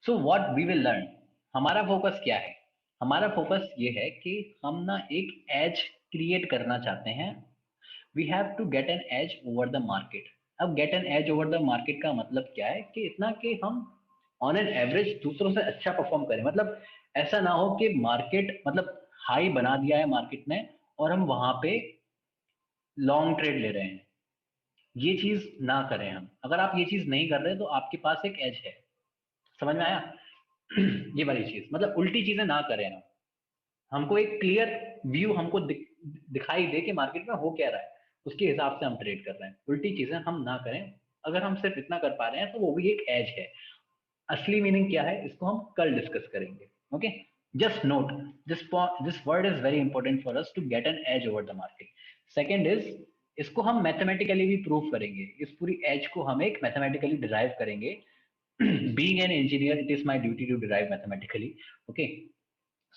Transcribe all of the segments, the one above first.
So what we will learn, हमारा focus क्या है? हमारा फोकस ये है कि हम ना एक एज क्रिएट करना चाहते हैं। We have to get an edge over the market. अब get an edge over the market का मतलब क्या है कि इतना कि हम ऑन एन एवरेज दूसरों से अच्छा परफॉर्म करें। मतलब ऐसा ना हो कि मार्केट मतलब हाई बना दिया है मार्केट ने और हम वहां पे लॉन्ग ट्रेड ले रहे हैं। ये चीज ना करें हम। अगर आप ये चीज नहीं कर रहे तो आपके पास एक एज है। समझ में आया? ये वाली चीज मतलब उल्टी चीजें ना करें हम। हमको एक क्लियर व्यू हमको दिखाई दे कि मार्केट में हो क्या रहा है, उसके हिसाब से हम ट्रेड कर रहे हैं। उल्टी चीजें हम ना करें। अगर हम सिर्फ इतना कर पा रहे हैं तो वो भी एक एज है। असली मीनिंग क्या है इसको हम कल डिस्कस करेंगे। Okay, just note this this word is very important for us to get an edge over the market. Second is, इसको हम मैथमेटिकली भी प्रूव करेंगे। इस पूरी एज को हम एक मैथमेटिकली डिराइव करेंगे। Being an engineer it is my duty to derive mathematically. Okay,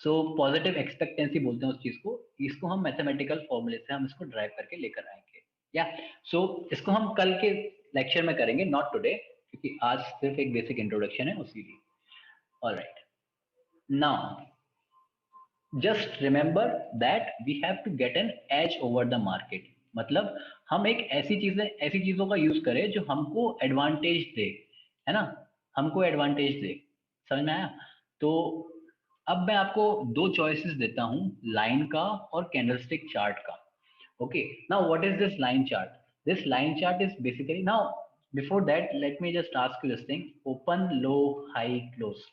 so positive expectancy बोलते हैं उस चीज को। इसको हम मैथमेटिकल फॉर्मूले से हम इसको ड्राइव करके लेकर आएंगे। या सो इसको हम कल के लेक्चर में करेंगे, नॉट टुडे, क्योंकि आज सिर्फ एक बेसिक इंट्रोडक्शन है उसी लिए। Alright, now just remember that we have to get an edge over the market. मतलब हम एक ऐसी चीजों का यूज करें जो हमको एडवांटेज दे, है ना? हमको एडवांटेज दे। समझ में आया? तो अब मैं आपको दो चॉइसेस देता हूं, लाइन का और कैंडलस्टिक चार्ट का। Okay, now what is this line chart? This line chart is basically, now before that let me just ask you this thing: open, low, high, close.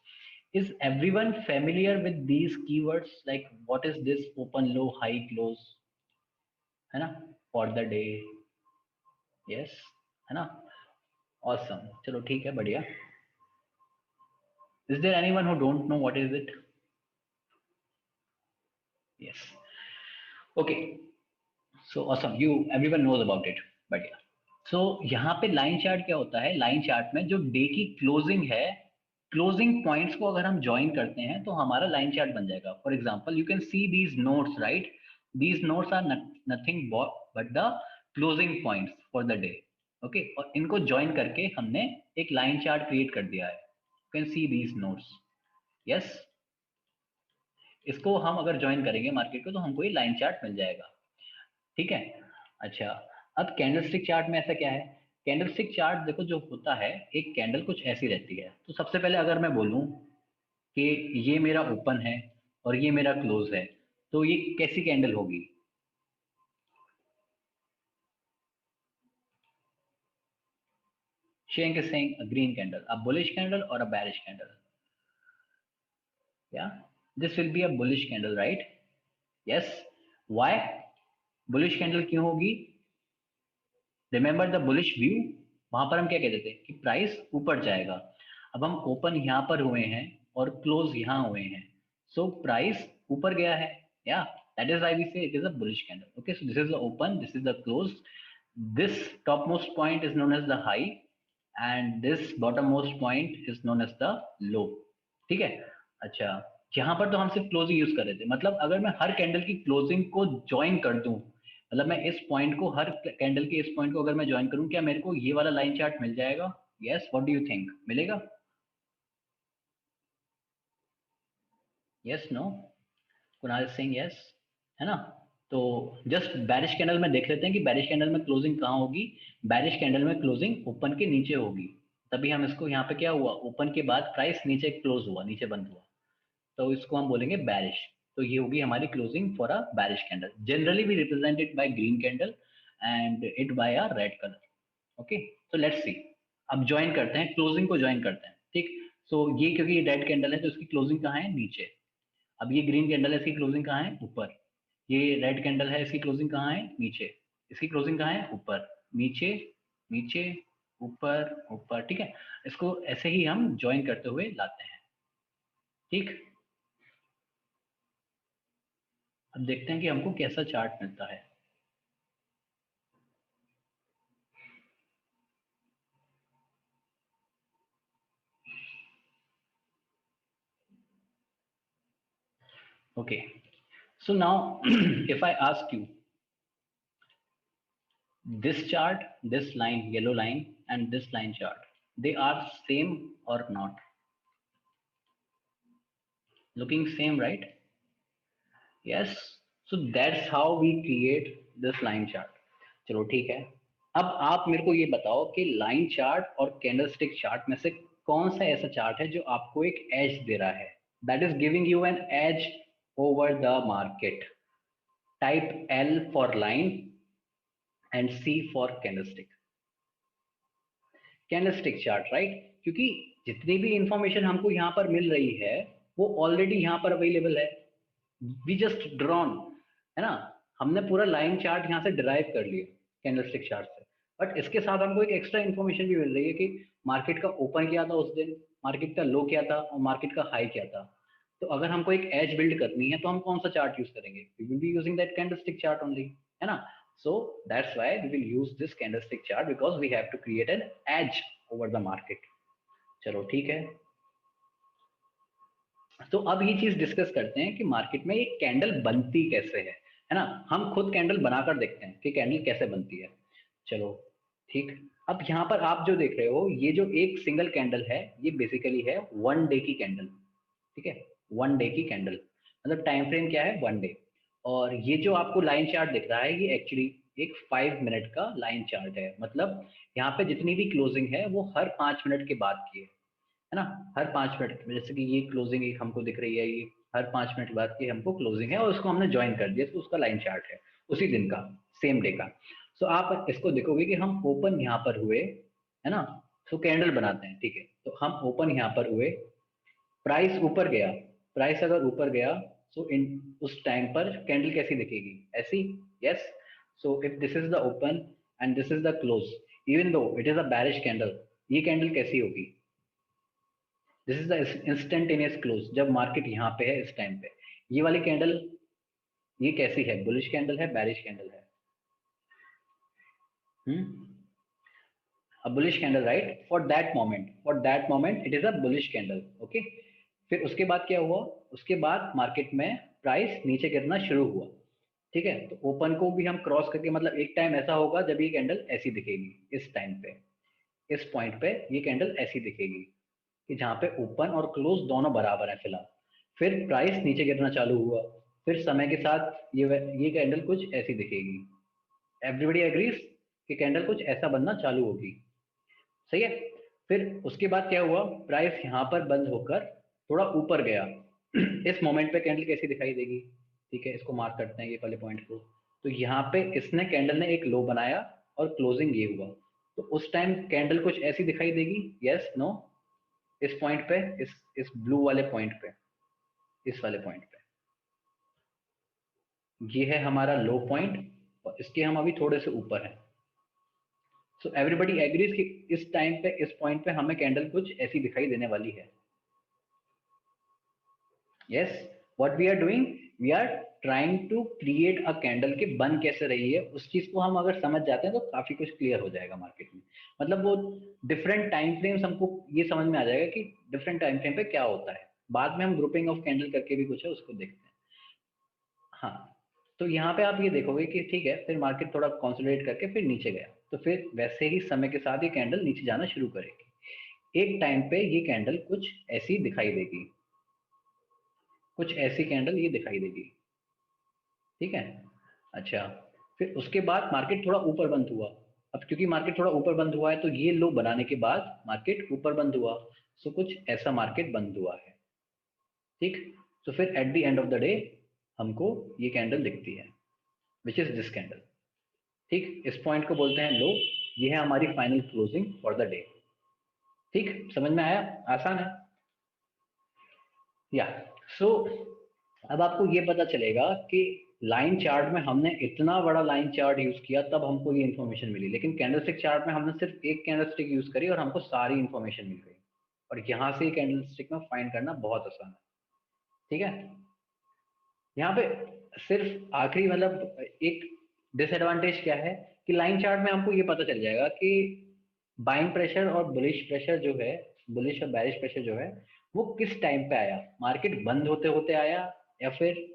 Is everyone familiar with these keywords? Like what is this open, low, high, close? है ना? For the day. Yes, है ना? Awesome. चलो ठीक है, बढ़िया। Is there anyone who don't know what is it? Yes. Okay. So awesome. You everyone knows about it. बढ़िया। सो यहाँ पे लाइन चार्ट क्या होता है? लाइन चार्ट में जो डे की क्लोजिंग है, क्लोजिंग पॉइंट्स को अगर हम ज्वाइन करते हैं तो हमारा लाइन चार्ट बन जाएगा। For example you can see these notes, right? These notes are nothing but the closing points for the day. Okay, और इनको ज्वाइन करके हमने एक लाइन चार्ट क्रिएट कर दिया है। You can see these notes. Yes, इसको हम अगर ज्वाइन करेंगे मार्केट को तो हमको ये लाइन चार्ट मिल जाएगा। ठीक है, अच्छा। अब कैंडलस्टिक चार्ट में ऐसा क्या है? कैंडलस्टिक चार्ट देखो जो होता है, एक कैंडल कुछ ऐसी रहती है। तो सबसे पहले अगर मैं बोलूं कि ये मेरा ओपन है और ये मेरा क्लोज है, तो ये कैसी कैंडल होगी? Sharing is saying a green candle, a bullish candle और अ बेरिश कैंडल। या this will be a bullish candle, right? Yes. Why bullish candle क्यों होगी? Remember the bullish view. वहां पर हम क्या कहते थे कि प्राइस ऊपर जाएगा। अब हम ओपन यहां पर हुए हैं और क्लोज यहां हुए हैं, सो प्राइस ऊपर गया है। या that is why we say it is a bullish candle. Okay, so this is the open, this is the close. This top most point is known as the high and this bottom most point is known as the low. ठीक है, अच्छा। यहाँ पर तो हम सिर्फ closing use कर रहे थे। मतलब अगर मैं हर कैंडल की क्लोजिंग को ज्वाइन कर दूं, मतलब मैं इस पॉइंट को, हर कैंडल के इस पॉइंट को अगर मैं ज्वाइन करूं, क्या मेरे को ये वाला लाइन चार्ट मिल जाएगा? Yes, what do you think, मिलेगा? Yes, no? Kunal Singh, yes, है ना? तो जस्ट बैरिश कैंडल में देख लेते हैं कि बैरिश कैंडल में क्लोजिंग कहाँ होगी। बैरिश कैंडल में क्लोजिंग ओपन के नीचे होगी। तभी हम इसको, यहाँ पे क्या हुआ, ओपन के बाद प्राइस नीचे क्लोज हुआ, नीचे बंद हुआ, तो इसको हम बोलेंगे बैरिश। तो ये होगी हमारी closing for a bearish candle. Generally we represented by green candle and it by a red colour. Okay, तो लेट्स सी। अब ज्वाइन करते हैं, क्लोजिंग को ज्वाइन करते हैं। ठीक, सो ये क्योंकि ये रेड कैंडल है तो इसकी क्लोजिंग कहाँ है? नीचे। अब ये ग्रीन कैंडल है, इसकी क्लोजिंग कहाँ है? ऊपर। ये रेड कैंडल है, इसकी क्लोजिंग कहाँ है? नीचे। इसकी क्लोजिंग कहाँ है? ऊपर। नीचे, नीचे, ऊपर, ऊपर। ठीक है, इसको ऐसे ही हम ज्वाइन करते हुए लाते हैं। ठीक, अब देखते हैं कि हमको कैसा चार्ट मिलता है। Okay, so now if I ask you, this chart, this line, yellow line, and this line chart, they are same or not? Looking same, right? Yes. So that's how we create this line chart. चलो ठीक है। अब आप मेरे को ये बताओ कि लाइन चार्ट और कैंडलस्टिक चार्ट में से कौन सा ऐसा चार्ट है जो आपको एक एज दे रहा है, that is giving you an edge over the market. Type L for line and C for candlestick. Candlestick chart, right? क्योंकि जितनी भी इंफॉर्मेशन हमको यहाँ पर मिल रही है वो ऑलरेडी यहाँ पर अवेलेबल है। वी जस्ट ड्रॉन, है ना? हमने पूरा लाइन चार्ट यहाँ से डिराइव कर लिया कैंडलस्टिक चार्ट से। बट इसके साथ हमको एक एक्स्ट्रा इन्फॉर्मेशन भी मिल रही है कि मार्केट का ओपन क्या था उस दिन, मार्केट का लो क्या था और मार्केट का हाई क्या था। तो अगर हमको एक एज बिल्ड करनी है तो हम कौन सा चार्ट यूज करेंगे? We will be using that candlestick chart only, है ना? So that's why we will use this candlestick chart because we have to create an edge over the market. चलो ठीक है। तो अब ये चीज डिस्कस करते हैं कि मार्केट में ये कैंडल बनती कैसे है ना? हम खुद कैंडल बनाकर देखते हैं कि कैंडल कैसे बनती है। चलो ठीक। अब यहाँ पर आप जो देख रहे हो ये जो एक सिंगल कैंडल है ये बेसिकली है 1 डे की कैंडल। ठीक है, 1 डे की कैंडल मतलब टाइम फ्रेम क्या है? 1 डे। और ये जो आपको लाइन चार्ट दिख रहा है ये एक्चुअली एक 5 मिनट का लाइन चार्ट है। मतलब यहाँ पे जितनी भी क्लोजिंग है वो हर 5 मिनट के बाद की है ना? हर 5 मिनट में, जैसे कि ये क्लोजिंग एक हमको दिख रही है, ये हर 5 मिनट बाद की हमको क्लोजिंग है और उसको हमने ज्वाइन कर दिया तो उसका लाइन चार्ट है उसी दिन का, सेम डे का। सो आप इसको देखोगे कि हम ओपन यहाँ पर हुए, है ना? सो कैंडल बनाते हैं, ठीक है? तो हम ओपन यहाँ पर हुए, प्राइस ऊपर गया, प्राइस अगर ऊपर गया सो इन उस टाइम पर कैंडल कैसी दिखेगी? ऐसी। Yes. So if this is the open and this is the close, even though it is a bearish candle, ये कैंडल कैसी होगी? This is the instantaneous close, जब मार्केट यहाँ पे है इस टाइम पे। ये वाली कैंडल ये कैसी है? बुलिश कैंडल है, बैरिश कैंडल है? अ bullish candle, right? For that moment it is a bullish candle. Okay. फिर उसके बाद क्या हुआ? उसके बाद मार्केट में प्राइस नीचे गिरना शुरू हुआ। ठीक है, तो ओपन को भी हम क्रॉस करके, मतलब एक टाइम ऐसा होगा जब ये कैंडल ऐसी दिखेगी इस टाइम पे, इस पॉइंट पे ये कैंडल ऐसी दिखेगी कि जहाँ पे ओपन और क्लोज दोनों बराबर है फिलहाल। फिर प्राइस नीचे गिरना चालू हुआ, फिर समय के साथ ये कैंडल कुछ ऐसी दिखेगी। एवरीबडी एग्रीज कि कैंडल कुछ ऐसा बनना चालू होगी। सही है। फिर उसके बाद क्या हुआ? प्राइस यहाँ पर बंद होकर थोड़ा ऊपर गया। इस मोमेंट पे कैंडल कैसी दिखाई देगी? ठीक है, इसको मार्क करते हैं ये वाले पॉइंट को। तो यहाँ पे इसने कैंडल ने एक लो बनाया और क्लोजिंग ये हुआ, तो उस टाइम कैंडल कुछ ऐसी दिखाई देगी? Yes, no? इस पॉइंट पे, इस ब्लू वाले पॉइंट पे, इस वाले पॉइंट पे, ये है हमारा लो पॉइंट और इसके हम अभी थोड़े से ऊपर हैं। सो एवरीबडी एग्रीज कि इस टाइम पे, इस पॉइंट पे हमें कैंडल कुछ ऐसी दिखाई देने वाली है। Yes. What we are doing, we are trying to create a candle के बन कैसे रही है, उस चीज को हम अगर समझ जाते हैं तो काफी कुछ क्लियर हो जाएगा मार्केट में। मतलब वो डिफरेंट टाइम फ्रेम्स हमको ये समझ में आ जाएगा कि डिफरेंट टाइम फ्रेम पे क्या होता है। बाद में हम ग्रुपिंग ऑफ कैंडल करके भी कुछ है उसको देखते हैं। हाँ। तो यहाँ पे आप ये देखोगे कि ठीक है, फिर मार्केट थोड़ा कंसोलिडेट करके फिर नीचे गया, तो फिर वैसे ही समय के साथ ये कैंडल नीचे जाना शुरू करेगी। एक टाइम पे ये कैंडल कुछ ऐसी दिखाई देगी, कुछ ऐसी कैंडल ये दिखाई देगी। ठीक है। अच्छा। फिर उसके बाद मार्केट थोड़ा ऊपर बंद हुआ। अब क्योंकि मार्केट थोड़ा ऊपर बंद हुआ है तो ये लो बनाने के बाद मार्केट ऊपर बंद हुआ, सो कुछ ऐसा मार्केट बंद हुआ है। ठीक। तो फिर at the end of the day हमको ये कैंडल दिखती है, विच इज दिस कैंडल। ठीक, इस पॉइंट को बोलते हैं लो। ये है हमारी final closing for the day. ठीक, समझ में आया? आसान है या? सो अब आपको ये पता चलेगा कि लाइन चार्ट में हमने इतना बड़ा लाइन चार्ट यूज किया तब हमको ये इन्फॉर्मेशन मिली, लेकिन कैंडलस्टिक चार्ट में हमने सिर्फ एक कैंडलस्टिक यूज करी और हमको सारी इन्फॉर्मेशन मिल गई। और यहाँ से कैंडलस्टिक में फाइंड करना बहुत आसान है। ठीक है। यहाँ पे सिर्फ आखिरी मतलब एक डिसएडवांटेज क्या है कि लाइन चार्ट में हमको ये पता चल जाएगा कि बाइंग प्रेशर और बुलिश प्रेशर जो है, बुलिश और बैरिश प्रेशर जो है वो किस टाइम पे आया, मार्केट बंद होते होते आया या फिर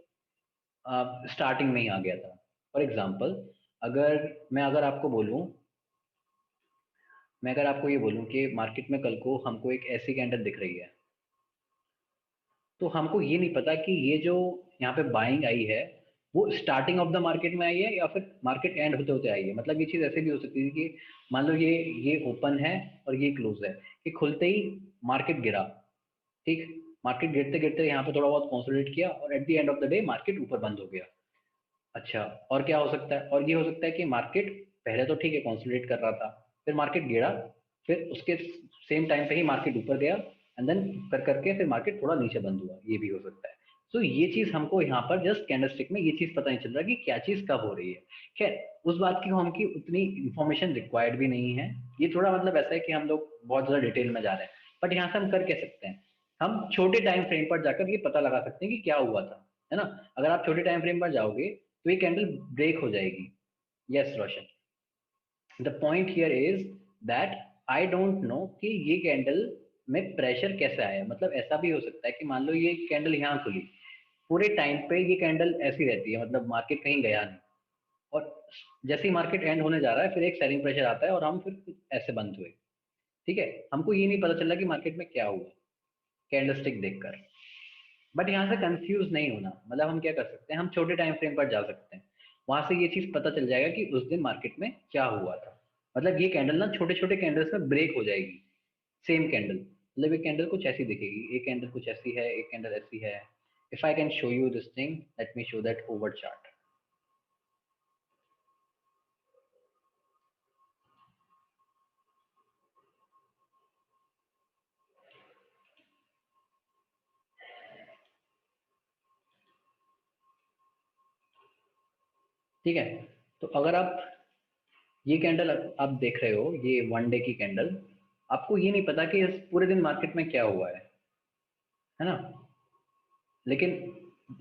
स्टार्टिंग में ही आ गया था। फॉर एग्जाम्पल, अगर आपको बोलूं, मैं अगर आपको ये बोलूं कि मार्केट में कल को हमको एक ऐसी कैंडल दिख रही है, तो हमको ये नहीं पता कि ये जो यहाँ पे बाइंग आई है वो स्टार्टिंग ऑफ द मार्केट में आई है या फिर मार्केट एंड होते होते आई है। मतलब ये चीज़ ऐसे भी हो सकती है कि मान लो ये ओपन है और ये क्लोज है, कि खुलते ही मार्केट गिरा, ठीक, मार्केट गिरते गिरते यहाँ पे थोड़ा बहुत कंसोलिडेट किया और at the end of the day market ऊपर बंद हो गया। अच्छा, और क्या हो सकता है? और ये हो सकता है कि मार्केट पहले तो ठीक है कंसोलिडेट कर रहा था, फिर मार्केट गिरा, फिर उसके सेम टाइम पे ही मार्केट ऊपर गया एंड देन कर करके फिर मार्केट थोड़ा नीचे बंद हुआ, ये भी हो सकता है। तो ये चीज हमको यहाँ पर जस्ट कैंडलस्टिक में ये चीज पता नहीं चल रहा कि क्या चीज कब हो रही है। खैर, उस बात की हमकी उतनी इंफॉर्मेशन रिक्वायर्ड भी नहीं है। ये थोड़ा मतलब ऐसा है कि हम लोग बहुत ज्यादा डिटेल में जा रहे हैं, बट यहाँ से हम कर क्या सकते हैं, हम छोटे टाइम फ्रेम पर जाकर ये पता लगा सकते हैं कि क्या हुआ था, है ना। अगर आप छोटे टाइम फ्रेम पर जाओगे तो ये कैंडल ब्रेक हो जाएगी। Yes Roshan, the point here is that I don't know कि ये कैंडल में प्रेशर कैसे आया। मतलब ऐसा भी हो सकता है कि मान लो ये कैंडल यहाँ खुली, पूरे टाइम पे ये कैंडल ऐसी रहती है, मतलब मार्केट कहीं गया नहीं, और जैसे ही मार्केट एंड होने जा रहा है फिर एक सेलिंग प्रेशर आता है और हम फिर ऐसे बंद हुए। ठीक है, हमको ये नहीं पता चला कि मार्केट में क्या हुआ कैंडलस्टिक देखकर। बट यहाँ से कंफ्यूज नहीं होना, मतलब हम क्या कर सकते हैं, हम छोटे टाइम फ्रेम पर जा सकते हैं, वहां से ये चीज पता चल जाएगा कि उस दिन मार्केट में क्या हुआ था। मतलब ये कैंडल ना छोटे छोटे कैंडल्स में ब्रेक हो जाएगी, सेम कैंडल, मतलब ये कैंडल कुछ ऐसी दिखेगी, एक कैंडल कुछ ऐसी है, एक कैंडल ऐसी है। If I can show you this thing, let me show that over chart. ठीक है, तो अगर आप ये कैंडल आप देख रहे हो, ये वन डे की कैंडल, आपको ये नहीं पता कि इस पूरे दिन मार्केट में क्या हुआ है ना। लेकिन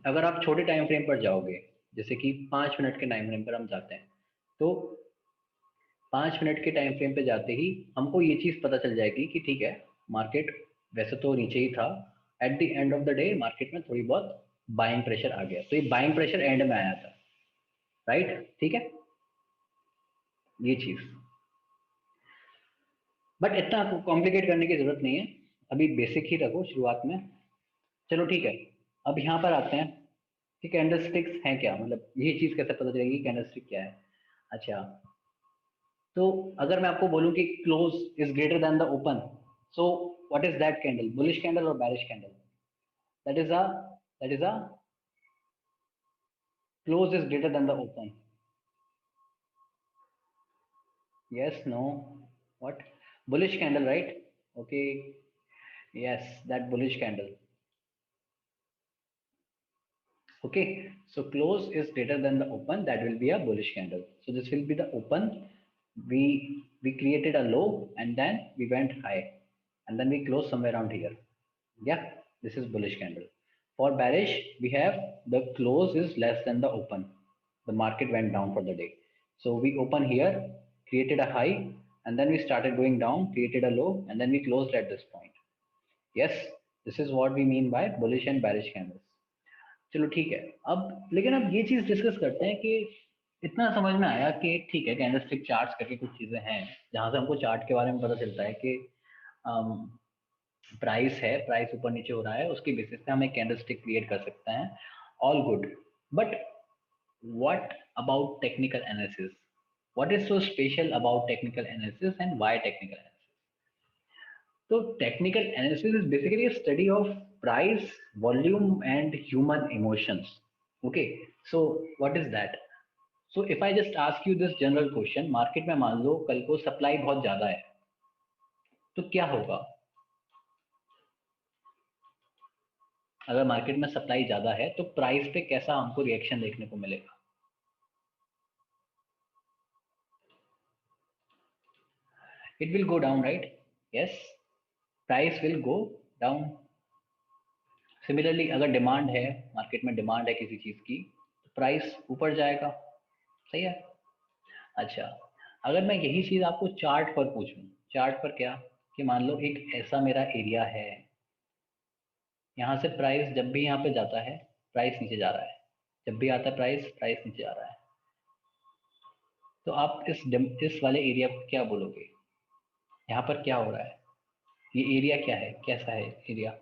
अगर आप छोटे टाइम फ्रेम पर जाओगे, जैसे कि 5 मिनट के टाइम फ्रेम पर हम जाते हैं, तो 5 मिनट के टाइम फ्रेम पे जाते ही हमको ये चीज़ पता चल जाएगी कि ठीक है, मार्केट वैसे तो नीचे ही था, at the end of the day market में थोड़ी बहुत बाइंग प्रेशर आ गया, तो ये बाइंग प्रेशर एंड में आया था, राइट, ठीक है, ये चीज़। बट इतना कॉम्प्लिकेट करने की जरूरत नहीं है, अभी बेसिक ही रखो शुरुआत में। चलो ठीक है, अब यहाँ पर आते हैं कि कैंडल स्टिक्स हैं क्या, मतलब ये चीज़ कैसे पता चलेगी कैंडल स्टिक क्या है। अच्छा, तो अगर मैं आपको बोलूं कि close is greater than the open, so what is that candle, bullish candle और bearish candle? That is a that is a close is greater than the open. Yes, no, what? Bullish candle, right? Okay, yes, that bullish candle. Okay, so close is greater than the open, that will be a bullish candle. So this will be the open. We created a low and then we went high and then we closed somewhere around here. Yeah, this is bullish candle. For bearish, we have the close is less than the open. The market went down for the day. So we open here, created a high, and then we started going down, created a low, and then we closed at this point. Yes, this is what we mean by bullish and bearish candles. चलो ठीक है, अब लेकिन अब ये चीज discuss करते हैं कि इतना समझ में आया कि ठीक है कैंडलस्टिक चार्ट्स करके कुछ चीजें हैं जहां से हमको चार्ट के बारे में पता चलता है कि प्राइस है, प्राइस ऊपर नीचे हो रहा है, उसके बेसिस पे हम एक कैंडलस्टिक क्रिएट कर सकते हैं, all good. But what about technical analysis, what is so special about technical analysis and why technical analysis? तो technical analysis is basically a study of price, volume and human emotions. Okay, so what is that? So if I just ask you this general question, market में मान लो कल को supply बहुत ज्यादा है, तो क्या होगा? अगर मार्केट में सप्लाई ज्यादा है तो प्राइस पे कैसा हमको रिएक्शन देखने को मिलेगा? It will go down, right? Yes, price will go down. Similarly अगर डिमांड है, मार्केट में डिमांड है किसी चीज की, तो प्राइस ऊपर जाएगा, सही है। अच्छा, अगर मैं यही चीज आपको चार्ट पर पूछूं, चार्ट पर क्या, कि मान लो एक ऐसा मेरा एरिया है, यहाँ से प्राइस जब भी यहाँ पे जाता है प्राइस नीचे जा रहा है, जब भी आता है प्राइस प्राइस नीचे जा रहा है, तो आप इस वाले एरिया को क्या बोलोगे? यहाँ पर क्या हो रहा है? ये एरिया क्या है, कैसा है area?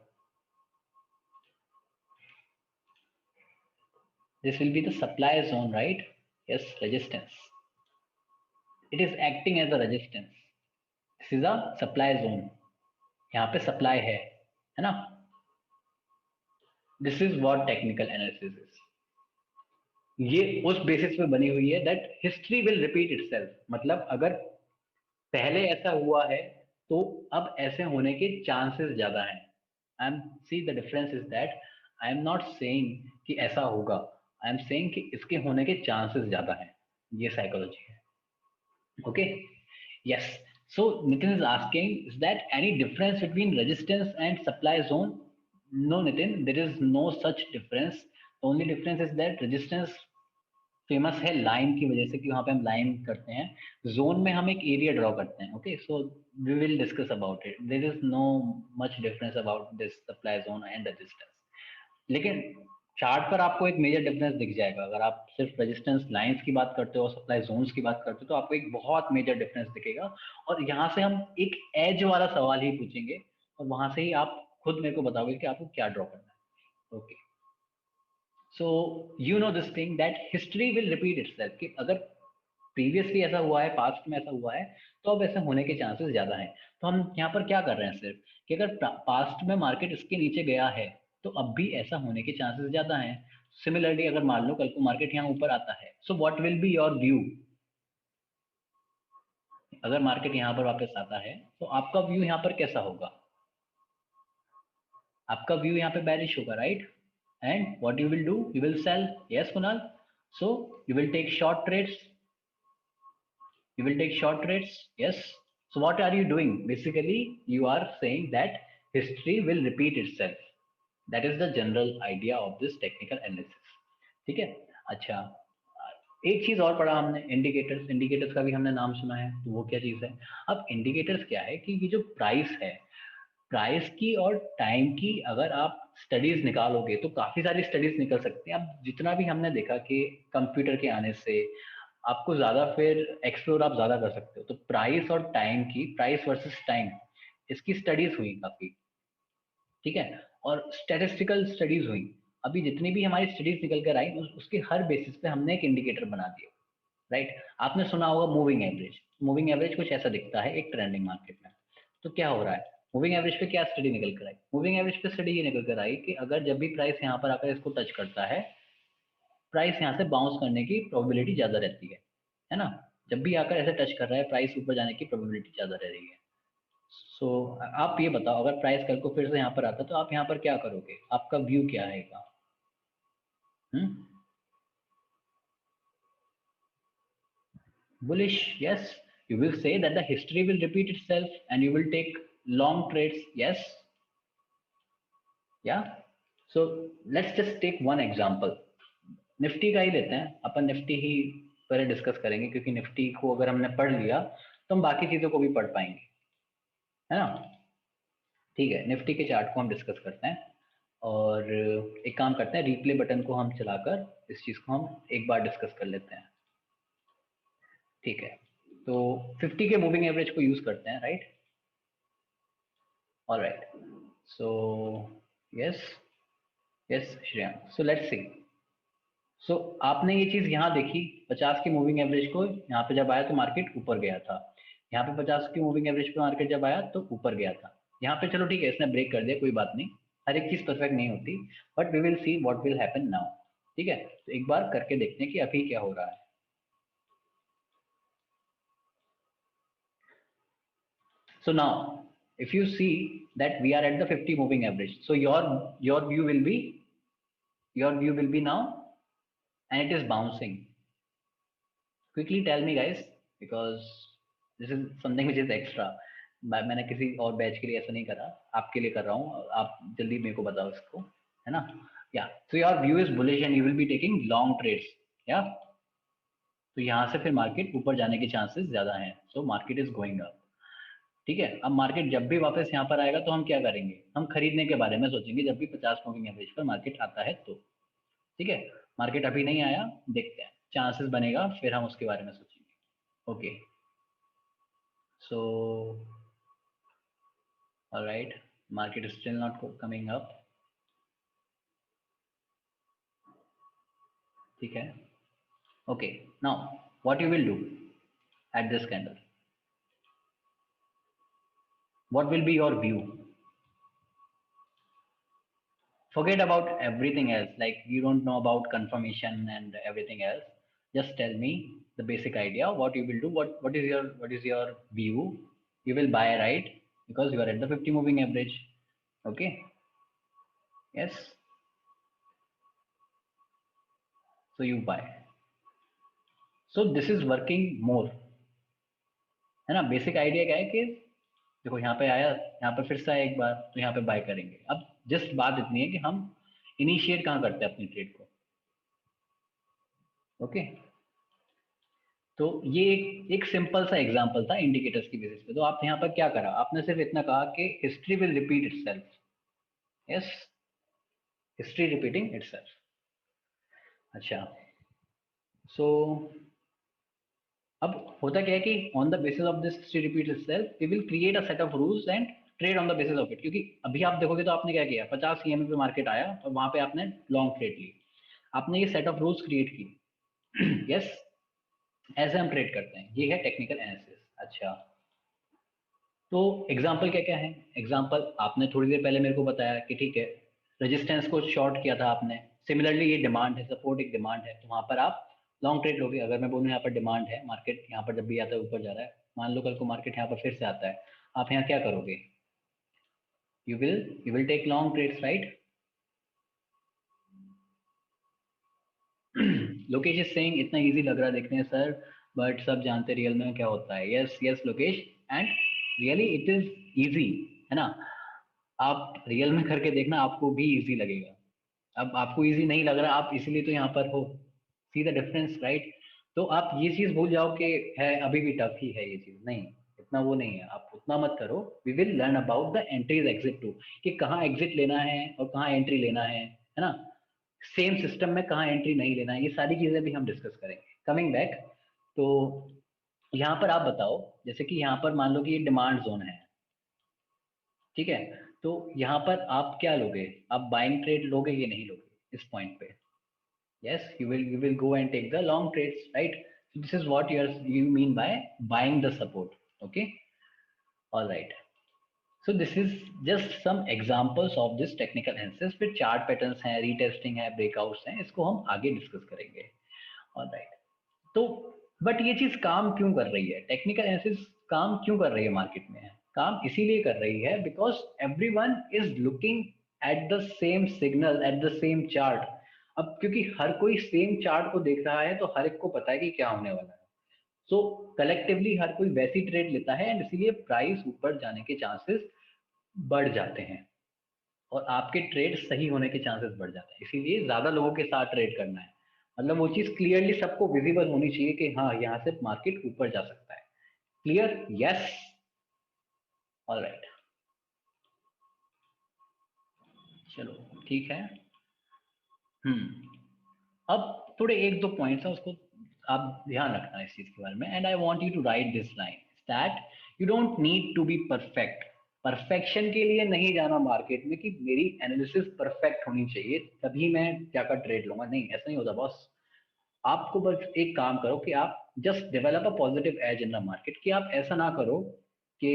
This will be the supply zone, right? Yes, resistance. It is acting as a resistance. This is a supply zone. यहाँ पे supply है ना? This is what technical analysis is. ये उस बेसिस पे बनी हुई है that history will repeat itself. मतलब अगर पहले ऐसा हुआ है तो अब ऐसे होने के चांसेस ज्यादा हैं. I am see the difference is that I am not saying कि ऐसा होगा, आई एम सेइंग कि इसके होने के चांसेस ज्यादा हैं. ये साइकोलॉजी है. Okay, yes. So Nitin is asking, is that any difference between resistance and supply zone? No, Nitin, there is no such difference. The only difference is that resistance famous है line की वजह से कि वहां पे हम line करते हैं. जोन में हम एक एरिया ड्रॉ करते हैं. Okay, so we will discuss about it. There is no much difference about this supply zone and resistance. लेकिन चार्ट पर आपको एक मेजर डिफरेंस दिख जाएगा. अगर आप सिर्फ रेजिस्टेंस लाइंस की बात करते हो और सप्लाई जोन्स की बात करते हो तो आपको एक बहुत मेजर डिफरेंस दिखेगा. और यहाँ से हम एक एज वाला सवाल ही पूछेंगे और वहां से ही आप खुद मेरे को बताओगे कि आपको क्या ड्रॉ करना है. Okay, so you know this thing that history will repeat itself. कि अगर प्रीवियसली ऐसा हुआ है, पास्ट में ऐसा हुआ है, तो अब ऐसे होने के चांसेस ज्यादा हैं. तो हम यहाँ पर क्या कर रहे हैं सिर्फ कि अगर पास्ट में मार्केट इसके नीचे गया है तो अब भी ऐसा होने के चांसेस ज्यादा हैं. सिमिलरली अगर मान लो कल को मार्केट यहाँ ऊपर आता है, so what will be your view? अगर मार्केट यहाँ पर वापस आता है तो आपका व्यू यहाँ पर कैसा होगा? आपका व्यू यहाँ पे बेरिश होगा, right? And what you will do? You will sell. Yes Kunal? So you will take short trades. You will take short trades. Yes. So what are you doing? Basically you are saying that history will repeat itself. That is the general idea of this technical analysis. ठीक है. अच्छा, एक चीज और पढ़ा हमने, indicators. Indicators का भी हमने नाम सुना है, तो वो क्या चीज है? अब इंडिकेटर्स क्या है कि ये जो प्राइस है, प्राइस की और टाइम की अगर आप स्टडीज निकालोगे तो काफी सारी स्टडीज निकल सकती हैं. अब जितना भी हमने देखा कि कंप्यूटर के आने से आपको ज्यादा फिर एक्सप्लोर आप ज्यादा कर सकते हो. तो प्राइस और टाइम की, प्राइस वर्सेस टाइम, इसकी स्टडीज हुई काफी. ठीक है. और स्टैटिस्टिकल स्टडीज हुई. अभी जितनी भी हमारी स्टडीज निकल कर आई उसके हर बेसिस पे हमने एक इंडिकेटर बना दिया. राइट. आपने सुना होगा मूविंग एवरेज. मूविंग एवरेज कुछ ऐसा दिखता है एक ट्रेंडिंग मार्केट में. तो क्या हो रहा है? मूविंग एवरेज पे क्या स्टडी निकल कर आई? मूविंग एवरेज पे स्टडी ये निकल कर आई कि अगर जब भी प्राइस यहाँ पर आकर इसको टच करता है, प्राइस यहाँ से बाउंस करने की प्रोबेबिलिटी ज्यादा रहती है ना? जब भी आकर ऐसे टच कर रहा है, प्राइस ऊपर जाने की प्रोबेबिलिटी ज्यादा रह रही है. सो आप ये बताओ, अगर प्राइस कल को फिर से यहाँ पर आता तो आप यहाँ पर क्या करोगे? आपका व्यू क्या रहेगा? Bullish. Yes. You will say that the history will repeat itself and you will take long trades. Yes. Yeah. So let's just take one example. Nifty का ही लेते हैं अपन. निफ्टी ही पहले डिस्कस करेंगे क्योंकि निफ्टी को अगर हमने पढ़ लिया तो हम बाकी चीजों को भी पढ़ पाएंगे, है ना? ठीक है, निफ्टी के चार्ट को हम डिस्कस करते हैं और एक काम करते हैं, रिप्ले बटन को हम चलाकर इस चीज को हम एक बार डिस्कस कर लेते हैं. ठीक है, तो 50 के मूविंग एवरेज को यूज करते हैं, right? Alright. So yes, yes Shreyank. So let's see. So आपने ये चीज यहाँ देखी, 50 की मूविंग एवरेज को यहाँ पे जब आया तो मार्केट ऊपर गया था. यहाँ पे 50 की मूविंग एवरेज पे मार्केट जब आया तो ऊपर गया था. यहाँ पे चलो ठीक है, इसने ब्रेक कर दिया, कोई बात नहीं. हर एक चीज परफेक्ट नहीं होती, but we will see what will happen now. ठीक है, तो एक बार करके देखते हैं कि अभी क्या हो रहा है. So now, if you see that we are at the 50 moving average, so your view will be now, and it is bouncing. Quickly tell me, guys, because this is something which is extra. मैंने किसी और batch के लिए ऐसा नहीं करा, आपके लिए कर रहा हूँ. आप जल्दी मेरे को बताओ इसको, है ना? या so your view is bullish and you will be taking long trades. या तो यहाँ से फिर मार्केट ऊपर जाने के चांसेस ज्यादा हैं. So market is going up. ठीक है. अब मार्केट जब भी वापस यहाँ पर आएगा तो हम क्या करेंगे? हम खरीदने के बारे में सोचेंगे जब भी 50 मूविंग एवरेज पर मार्केट आता है तो. ठीक है. मार्केट अभी नहीं आया, देखते हैं, चांसेस बनेगा फिर हम उसके बारे में सोचेंगे. Okay. So alright, market is still not coming up. ठीक है, okay. Now what you will do at this candle, what will be your view? Forget about everything else, like you don't know about confirmation and everything else. Just tell me the basic idea what you will do, what is your view. You will buy, right? Because you are at the 50 moving average. Okay, yes, so you buy. So this is working more, है ना? Basic idea क्या है कि देखो यहाँ पे आया, यहाँ पे फिर से आया एक बार, तो यहाँ पे बाय करेंगे। अब जस्ट बात इतनी है कि हम इनिशिएट कहाँ करते हैं अपनी ट्रेड को। ओके, तो ये एक सिंपल सा एग्जांपल था इंडिकेटर्स की बेसिस पे। तो आप यहाँ पर क्या करा, आपने सिर्फ इतना कहा कि history will repeat itself. Yes, history repeating itself. अच्छा, सो अब होता क्या है कि on the basis of this history repeat itself we will create a set of rules and trade on the basis of it. क्योंकि अभी आप देखोगे तो आपने क्या किया, 50 सीएमए पे मार्केट आया और वहां पे आपने लॉन्ग ट्रेड ली, आपने ये सेट ऑफ रूल्स क्रिएट की। यस, ऐसे हम ट्रेड करते हैं, ये है टेक्निकल एनालिसिस। अच्छा, तो एग्जाम्पल क्या क्या है? एग्जाम्पल आपने थोड़ी देर पहले मेरे को बताया कि ठीक है, रेजिस्टेंस को शॉर्ट किया था आपने। सिमिलरली ये डिमांड है, सपोर्ट एक डिमांड है, तो वहां पर आप लॉन्ग ट्रेड लोगे। अगर मैं बोलूँ यहाँ पर डिमांड है, मार्केट यहाँ पर जब भी आता है ऊपर जा रहा है, मान लो कल को मार्केट यहाँ पर फिर से आता है, आप यहाँ क्या करोगे? You will take long trades, right? Lokesh is saying इतना इजी लग रहा है देखने सर, बट सब जानते रियल में क्या होता है। Yes yes Lokesh, and really it is easy, है ना? आप रियल में करके देखना, आपको भी इजी लगेगा। अब आपको इजी नहीं लग रहा, आप इसीलिए तो यहाँ पर हो। सी द डिफरेंस, राइट? तो आप ये चीज भूल जाओ कि है अभी भी टफ ही है ये चीज, नहीं, इतना वो नहीं है, आप उतना मत करो। We will learn about the entries exit too, कि कहाँ एग्जिट लेना है और कहाँ एंट्री लेना है ना? सेम सिस्टम में कहाँ एंट्री नहीं लेना है, ये सारी चीजें भी हम डिस्कस करेंगे। कमिंग बैक, तो यहाँ पर आप बताओ, जैसे कि यहाँ पर मान लो कि ये डिमांड जोन है, ठीक है? तो यहाँ पर आप क्या लोगे? आप बाइंग ट्रेड लोगे या नहीं लोगे इस पॉइंट पे? Yes, you will go and take the long trades, right? So this is what you mean by buying the support. Okay, all right. So this is just some examples of this technical analysis with chart patterns हैं, retesting है, breakouts हैं, इसको हम आगे discuss करेंगे। all right, तो but ये चीज काम क्यों कर रही है? टेक्निकल एनालिसिस काम क्यों कर रही है मार्केट में? काम इसीलिए कर रही है because everyone is looking at the same signal, at the same chart. अब क्योंकि हर कोई सेम चार्ट को देख रहा है, तो हर एक को पता है कि क्या होने वाला है। सो कलेक्टिवली हर कोई वैसी ट्रेड लेता है, एंड इसीलिए प्राइस ऊपर जाने के चांसेस बढ़ जाते हैं और आपके ट्रेड सही होने के चांसेस बढ़ जाते हैं। इसीलिए ज्यादा लोगों के साथ ट्रेड करना है, मतलब वो चीज क्लियरली सबको विजिबल होनी चाहिए कि हाँ यहाँ से मार्केट ऊपर जा सकता है। क्लियर? यस, ऑलराइट, चलो ठीक है। अब थोड़े एक दो पॉइंट्स हैं, उसको आप ध्यान रखना इस चीज के बारे में। And I want you to write this line that you don't need to be perfect. Perfection के लिए नहीं जाना मार्केट में कि मेरी एनालिसिस परफेक्ट होनी चाहिए तभी मैं जाकर ट्रेड लूंगा, नहीं, ऐसा नहीं होता बॉस। आपको बस एक काम करो कि आप just develop a positive edge in the market, कि आप ऐसा ना करो कि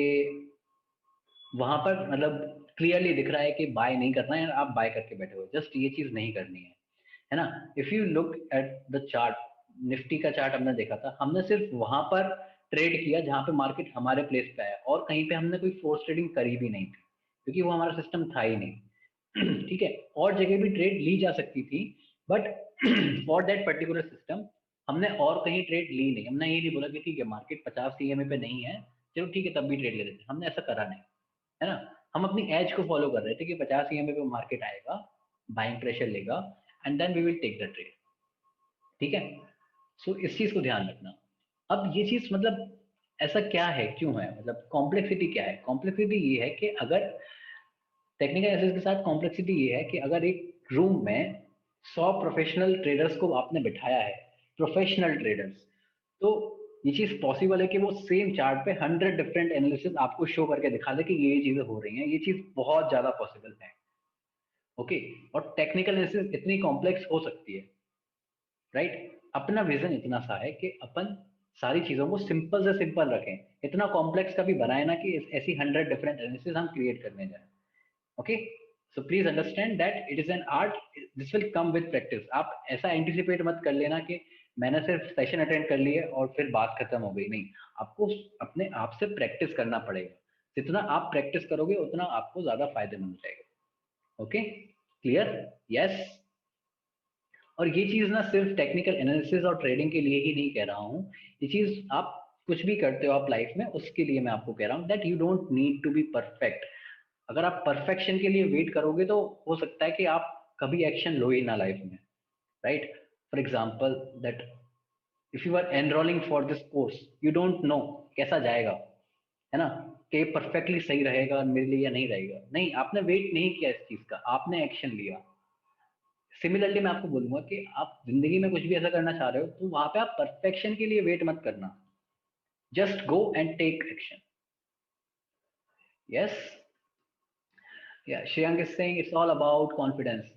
वहां पर मतलब क्लियरली दिख रहा है कि बाय नहीं करना है, आप बाय करके बैठे हो, जस्ट ये चीज नहीं करनी है ना? If you look at the chart, Nifty का चार्ट हमने देखा था, हमने सिर्फ वहां पर ट्रेड किया जहां पे मार्केट हमारे प्लेस पे आया, और कहीं पे हमने कोई फोर्स ट्रेडिंग करी भी नहीं थी क्योंकि वो हमारा सिस्टम था ही नहीं। ठीक है, और जगह भी ट्रेड ली जा सकती थी, but for that particular system हमने और कहीं ट्रेड ली नहीं। हमने ये नहीं बोला कि ठीक है मार्केट 50 सीएमए पे नहीं है, चलो ठीक है तब भी ट्रेड ले लेते हैं, हमने ऐसा करा नहीं, है ना? हम अपनी एज को फॉलो कर रहे थे कि 50 ईएमए पे मार्केट आएगा, बाइंग प्रेशर लेगा, and then we will take the trade. ठीक है, सो इस चीज को ध्यान रखना। अब ये चीज मतलब ऐसा क्या है, क्यों है, मतलब कॉम्प्लेक्सिटी क्या है? कॉम्प्लेक्सिटी ये है कि अगर टेक्निकल एनालिसिस के साथ कॉम्प्लेक्सिटी ये है कि अगर एक रूम में 100 प्रोफेशनल ट्रेडर्स को आपने बिठाया है, प्रोफेशनल ट्रेडर्स, तो ये चीज पॉसिबल है कि वो सेम चार्ट पे 100 डिफरेंट एनालिसिस आपको शो करके दिखा दे कि ये चीजें हो रही हैं। ये चीज बहुत ज्यादा पॉसिबल है। ओके, और टेक्निकल एनालिसिस इतनी कॉम्प्लेक्स हो सकती है, राइट? अपना विजन इतना सा है कि अपन सारी चीजों को सिंपल से सिंपल रखें, इतना कॉम्प्लेक्स कभी बनाए ना कि ऐसी 100 डिफरेंट एनालिसिस हम क्रिएट करने जाए। Okay, so please understand that it is an art, this will come with practice. आप ऐसा एंटिसिपेट मत कर लेना कि मैंने सिर्फ सेशन अटेंड कर लिए और फिर बात खत्म हो गई, नहीं, आपको अपने आप से प्रैक्टिस करना पड़ेगा। जितना आप प्रैक्टिस करोगे उतना आपको ज्यादा फायदेमंद रहेगा। Okay, clear? यस। और ये चीज ना सिर्फ टेक्निकल एनालिसिस और ट्रेडिंग के लिए ही नहीं कह रहा हूँ, ये चीज आप कुछ भी करते हो आप लाइफ में, उसके लिए मैं आपको कह रहा हूँ that you don't need to be perfect. अगर आप परफेक्शन के लिए वेट करोगे तो हो सकता है कि आप कभी एक्शन लो ही ना लाइफ में, right? For example that if you are enrolling for this course, you don't know कैसा जाएगा, है ना, कि परफेक्टली सही रहेगा मेरे लिए या नहीं रहेगा। नहीं, आपने वेट नहीं किया इस चीज का, आपने एक्शन लिया। सिमिलरली मैं आपको बोलूंगा कि आप जिंदगी में कुछ भी ऐसा करना चाह रहे हो तो वहां पे आप परफेक्शन के लिए वेट मत करना, just go and take action. Yes, yeah Shreyank is saying it's all about confidence.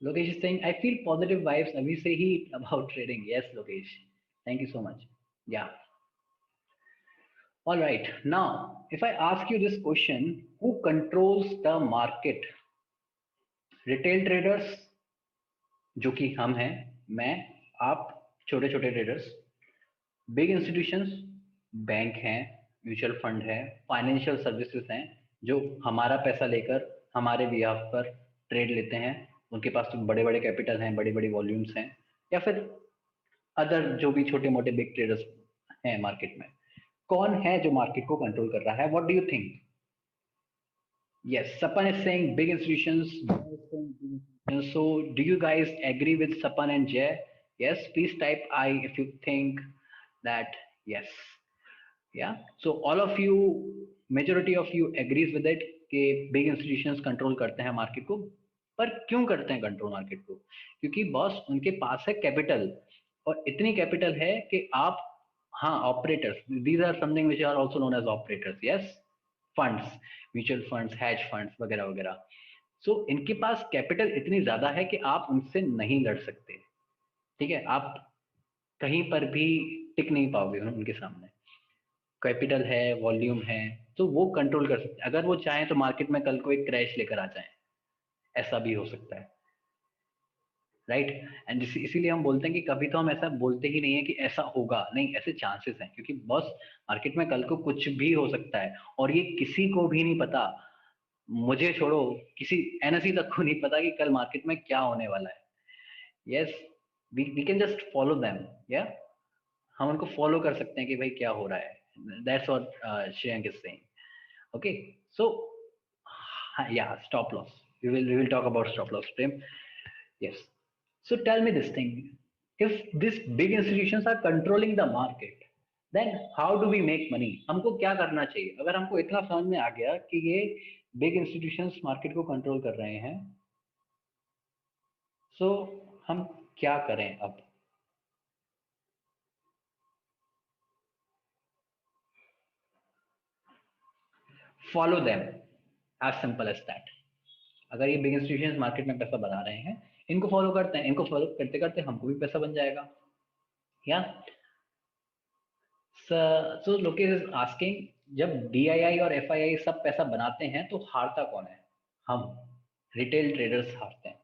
Lokesh is saying I feel positive vibes अभी से ही about trading. Yes Lokesh, thank you so much. Yeah, all right, now if I ask you this question, who controls the market? Retail traders, जो कि हम हैं, मैं, आप, छोटे छोटे ट्रेडर्स, बिग इंस्टीट्यूशंस, बैंक हैं, म्यूचुअल फंड है, फाइनेंशियल सर्विसेज हैं, जो हमारा पैसा लेकर हमारे बिहाफ पर ट्रेड लेते हैं, उनके पास तो बड़े बड़े कैपिटल हैं, बड़ी बड़ी वॉल्यूम्स हैं, या फिर अदर जो भी छोटे मोटे बिग ट्रेडर्स हैं मार्केट में। कौन है जो मार्केट को कंट्रोल कर रहा है? What do you think? Yes, Sapan is saying big institutions. Jay is saying big institutions. So, do you guys agree with Sapan and Jay? Yes, please type I if you think that yes. Yeah. So all of you, majority of you agrees with it कि big institutions control करते हैं market को। पर क्यों करते हैं control market को? क्योंकि बॉस उनके पास है कैपिटल, और इतनी कैपिटल है कि आप, हाँ, operators, these are something which are also known as operators. Yes, funds, mutual funds, hedge funds वगैरह वगैरह। सो इनके पास कैपिटल इतनी ज्यादा है कि आप उनसे नहीं लड़ सकते। ठीक है, आप कहीं पर भी टिक नहीं पाओगे उनके सामने। कैपिटल है, वॉल्यूम है, तो वो कंट्रोल कर सकते हैं। अगर वो चाहें तो मार्केट में कल को एक क्रैश लेकर आ जाएं, ऐसा भी हो सकता है, राइट? एंड इसीलिए हम बोलते हैं कि कभी तो हम ऐसा बोलते ही नहीं है कि ऐसा होगा, नहीं, ऐसे चांसेस हैं, क्योंकि बॉस मार्केट में कल को कुछ भी हो सकता है और ये किसी को भी नहीं पता। मुझे छोड़ो, किसी एनएसई तक को नहीं पता कि कल मार्केट में क्या होने वाला है। Yes, we can just follow them. या, हम उनको फॉलो कर सकते हैं कि भाई क्या हो रहा है। That's what Shreyank is saying. Okay, so yeah, stop loss. We will talk about stop loss, Prem. Yes. So tell me this thing: if these big institutions are controlling the market, then how do we make money? हमको क्या करना चाहिए? अगर हमको इतना समझ में आ गया कि ये big institutions market को control कर रहे हैं, so हम क्या करें अब? Follow them, as simple as that. अगर ये बिग इंस्टीट्यूशन मार्केट में पैसा बना रहे हैं, इनको फॉलो करते हैं, इनको फॉलो करते करते हमको भी पैसा बन जाएगा। या, सो लोकेश इज आस्किंग, जब डीआईआई और एफआईआई सब पैसा बनाते हैं तो हारता कौन है? हम, रिटेल ट्रेडर्स हारते हैं।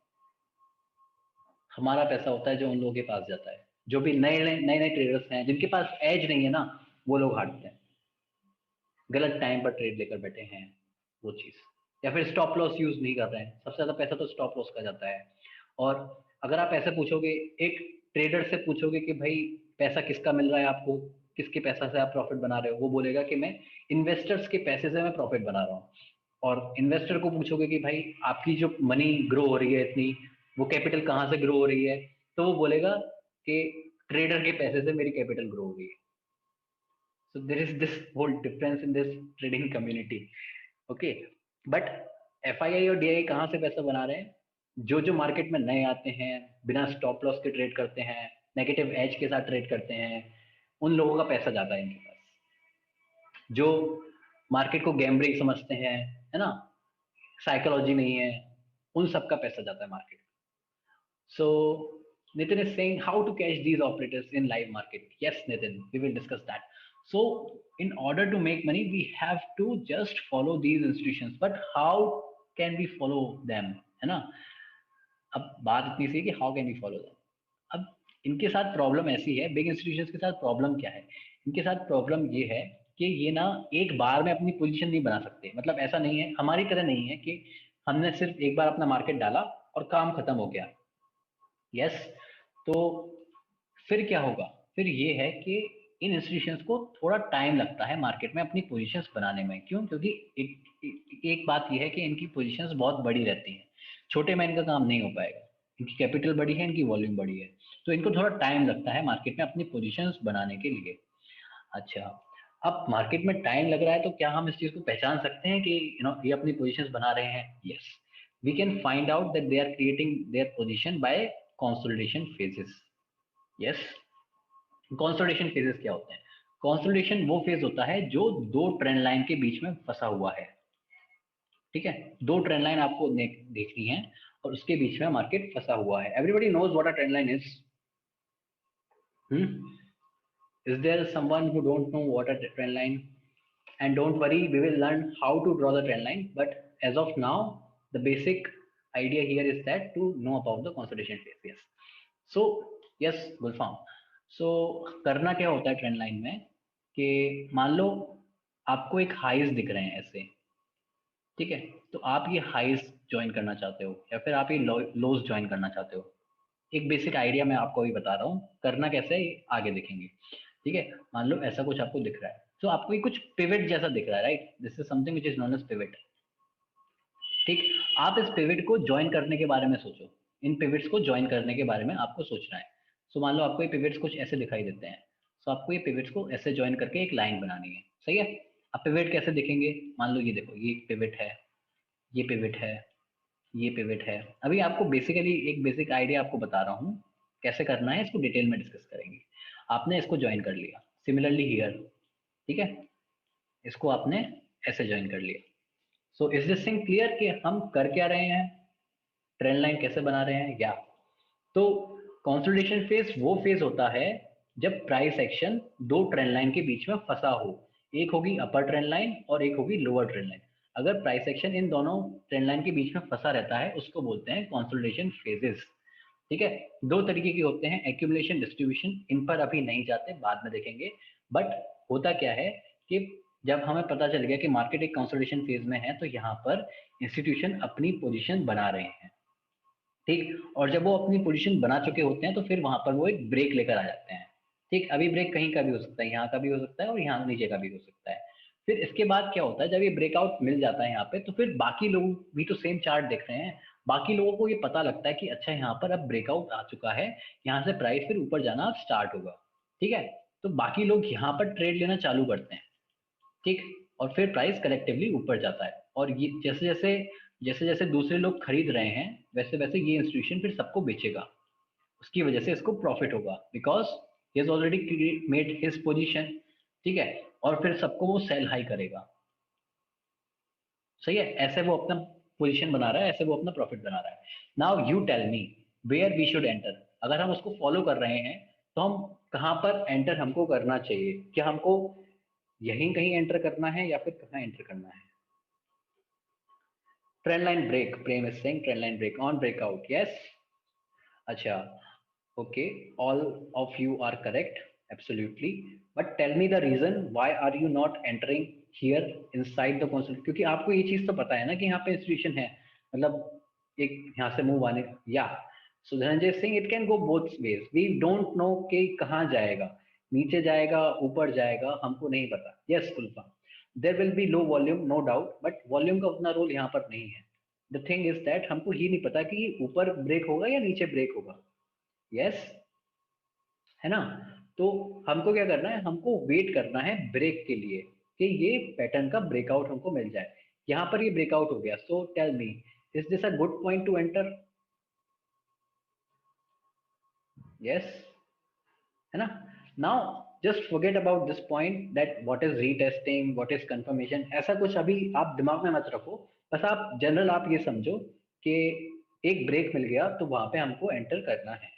हमारा पैसा होता है जो उन लोगों के पास जाता है, जो भी नए नए नए नए ट्रेडर्स हैं जिनके पास एज नहीं है ना, वो लोग हारते हैं, गलत टाइम पर ट्रेड लेकर बैठे हैं, वो चीज, या फिर स्टॉप लॉस यूज नहीं कर रहे हैं। सबसे ज्यादा पैसा तो स्टॉप लॉस का जाता है। और अगर आप ऐसे पूछोगे, एक ट्रेडर से पूछोगे कि भाई पैसा किसका मिल रहा है आपको, किसके पैसा से आप प्रॉफिट बना रहे हो, वो बोलेगा कि मैं इन्वेस्टर्स के पैसे से मैं प्रॉफिट बना रहा हूँ। और इन्वेस्टर को पूछोगे कि भाई आपकी जो मनी ग्रो हो रही है इतनी, वो कैपिटल कहाँ से ग्रो हो रही है, तो वो बोलेगा कि ट्रेडर के पैसे से मेरी कैपिटल ग्रो हो रही है। So there is this whole difference in this trading community. Okay, but FII और DII कहाँ से पैसा बना रहे हैं? जो जो मार्केट में नए आते हैं, बिना स्टॉप लॉस के ट्रेड करते हैं, नेगेटिव एज के साथ ट्रेड करते हैं, उन लोगों का पैसा जाता है इनके पास। जो मार्केट को गैम्बलिंग समझते हैं, है ना, साइकोलॉजी नहीं है, उन सबका पैसा जाता है market. So Nitin is saying how to catch these operators in live market. Yes, Nitin, we will discuss that. So in order to make money, we have to just follow these institutions. But how can we follow them, है ना? अब बात इतनी सी है कि how can we follow them. अब इनके साथ प्रॉब्लम ऐसी है, बिग इंस्टीट्यूशंस के साथ प्रॉब्लम क्या है? इनके साथ प्रॉब्लम ये है कि ये ना एक बार में अपनी पोजीशन नहीं बना सकते। मतलब ऐसा नहीं है, हमारी तरह नहीं है कि हमने सिर्फ एक बार अपना मार्केट डाला और काम खत्म हो गया। यस, तो फिर क्या होगा? फिर ये है कि इन इंस्टीट्यूशंस को थोड़ा टाइम लगता है मार्केट में अपनी पोजीशंस बनाने में। क्यों? क्योंकि एक बात ये है कि इनकी पोजीशंस बहुत बड़ी रहती हैं, छोटे में इनका काम नहीं हो पाएगा। इनकी कैपिटल बड़ी है, इनकी वॉल्यूम बड़ी है, तो इनको थोड़ा टाइम लगता है मार्केट में अपनी पोजीशंस बनाने के लिए। अच्छा, अब मार्केट में टाइम लग रहा है तो क्या हम इस चीज को पहचान सकते हैं कि ये अपनी पोजीशंस बना रहे हैं? Yes, we can find out that they are creating their position by consolidation phases. Yes, consolidation phases क्या होते हैं? कंसोलिडेशन वो फेज होता है जो दो ट्रेंड लाइन के बीच में फंसा हुआ है। ठीक है, दो ट्रेंड लाइन आपको देखनी है और उसके बीच में मार्केट फंसा हुआ है। Everybody knows what a trend line is? Is there someone who don't know what a trend line? And don't worry, we will learn how to draw the trend line, but as of now the basic idea here is that to know about the consolidation phase. Yes, so yes Gulfam, so करना क्या होता है trend line में कि मान लो आपको एक highs दिख रहे हैं ऐसे, ठीक है, तो आप ये हाइज ज्वाइन करना चाहते हो या फिर आप ये लोज ज्वाइन करना चाहते हो। एक बेसिक आइडिया मैं आपको अभी बता रहा हूँ, करना कैसे है ये आगे देखेंगे। ठीक है, मान लो ऐसा कुछ आपको दिख रहा है, तो आपको ये कुछ पिवट जैसा दिख रहा है, right? This is something which is known as pivot. ठीक, आप इस पिवट को ज्वाइन करने के बारे में सोचो, इन पिवट्स को ज्वाइन करने के बारे में आपको सोचना है। सो मान लो आपको ये पिवट्स कुछ ऐसे दिखाई देते हैं, सो आपको ये पिवट्स को ऐसे ज्वाइन करके एक लाइन बनानी है, सही है? अब पिवट कैसे दिखेंगे? मान लो ये देखो, ये पिवट है, ये पिवट है, ये पिवट है। अभी आपको बेसिकली एक बेसिक आइडिया आपको बता रहा हूँ कैसे करना है, इसको डिटेल में डिस्कस करेंगे। आपने इसको ज्वाइन कर लिया, सिमिलरली हियर, ठीक है, इसको आपने ऐसे ज्वाइन कर लिया। So is this thing clear कि हम कर क्या रहे हैं, ट्रेंड लाइन कैसे बना रहे हैं? या तो कंसोलिडेशन फेज वो फेज होता है जब प्राइस एक्शन दो ट्रेंड लाइन के बीच में फंसा हो। एक होगी अपर ट्रेंड लाइन और एक होगी लोअर ट्रेंड लाइन। अगर प्राइस एक्शन इन दोनों ट्रेंड लाइन के बीच में फंसा रहता है उसको बोलते हैं कंसोलिडेशन फेजेस। ठीक है, दो तरीके के होते हैं, एक्यूमुलेशन, डिस्ट्रीब्यूशन, इन पर अभी नहीं जाते, बाद में देखेंगे। बट होता क्या है कि जब हमें पता चल गया कि मार्केट एक कंसोलिडेशन फेज में है तो यहाँ पर इंस्टीट्यूशन अपनी पोजीशन बना रहे हैं। ठीक, और जब वो अपनी पोजीशन बना चुके होते हैं तो फिर वहां पर वो एक ब्रेक लेकर आ जाते हैं। ठीक, अभी ब्रेक कहीं का भी हो सकता है, यहाँ का भी हो सकता है और यहाँ नीचे का भी हो सकता है। फिर इसके बाद क्या होता है, जब ये ब्रेकआउट मिल जाता है यहाँ पे, तो फिर बाकी लोग भी तो सेम चार्ट देख रहे हैं, बाकी लोगों को ये पता लगता है कि अच्छा यहाँ पर अब ब्रेकआउट आ चुका है, यहाँ से प्राइस फिर ऊपर जाना स्टार्ट होगा। ठीक है, तो बाकी लोग यहाँ पर ट्रेड लेना चालू करते हैं। ठीक, और फिर प्राइस कलेक्टिवली ऊपर जाता है, और ये जैसे जैसे दूसरे लोग खरीद रहे हैं वैसे वैसे ये इंस्टीट्यूशन फिर सबको बेचेगा, उसकी वजह से इसको प्रॉफिट होगा, because he has already made his position. ठीक है, और फिर सबको वो सेल हाई करेगा। सही है, ऐसे वो अपना पोजीशन बना रहा है, ऐसे वो अपना प्रॉफिट बना रहा है। Now you tell me where we should enter. अगर हम उसको फॉलो कर रहे हैं तो हम कहाँ पर एंटर हमको करना चाहिए? क्या हमको यहीं कहीं एंटर करना है या फिर कहाँ एंटर करना है? Trend line break, Prem is saying trend line break on breakout, yes. अच्छा, okay, all of you are correct, absolutely, but tell me the reason why are you not entering here inside the console? क्योंकि आपको ये चीज तो पता है ना कि यहाँ पे इंस्टीट्यूशन है, मतलब एक यहाँ से मूव आने, yeah so Dhananjay Singh it can go both ways, we don't know कि कहाँ जाएगा, नीचे जाएगा ऊपर जाएगा हमको नहीं पता। यस कुल्फा, there will be low volume no doubt, but volume का उतना रोल यहाँ पर नहीं है। द थिंग इज दैट हमको ये नहीं पता कि ये ऊपर ब्रेक होगा या नीचे ब्रेक होगा। यस, है ना? तो हमको क्या करना है, हमको वेट करना है ब्रेक के लिए कि ये पैटर्न का ब्रेकआउट हमको मिल जाए। यहाँ पर ये ब्रेकआउट हो गया, so tell me is this a good point to enter? Yes, है ना? Now just forget about this point that what is retesting, what is confirmation, ऐसा कुछ अभी आप दिमाग में मत रखो। बस आप जनरल आप ये समझो कि एक ब्रेक मिल गया तो वहां पे हमको एंटर करना है।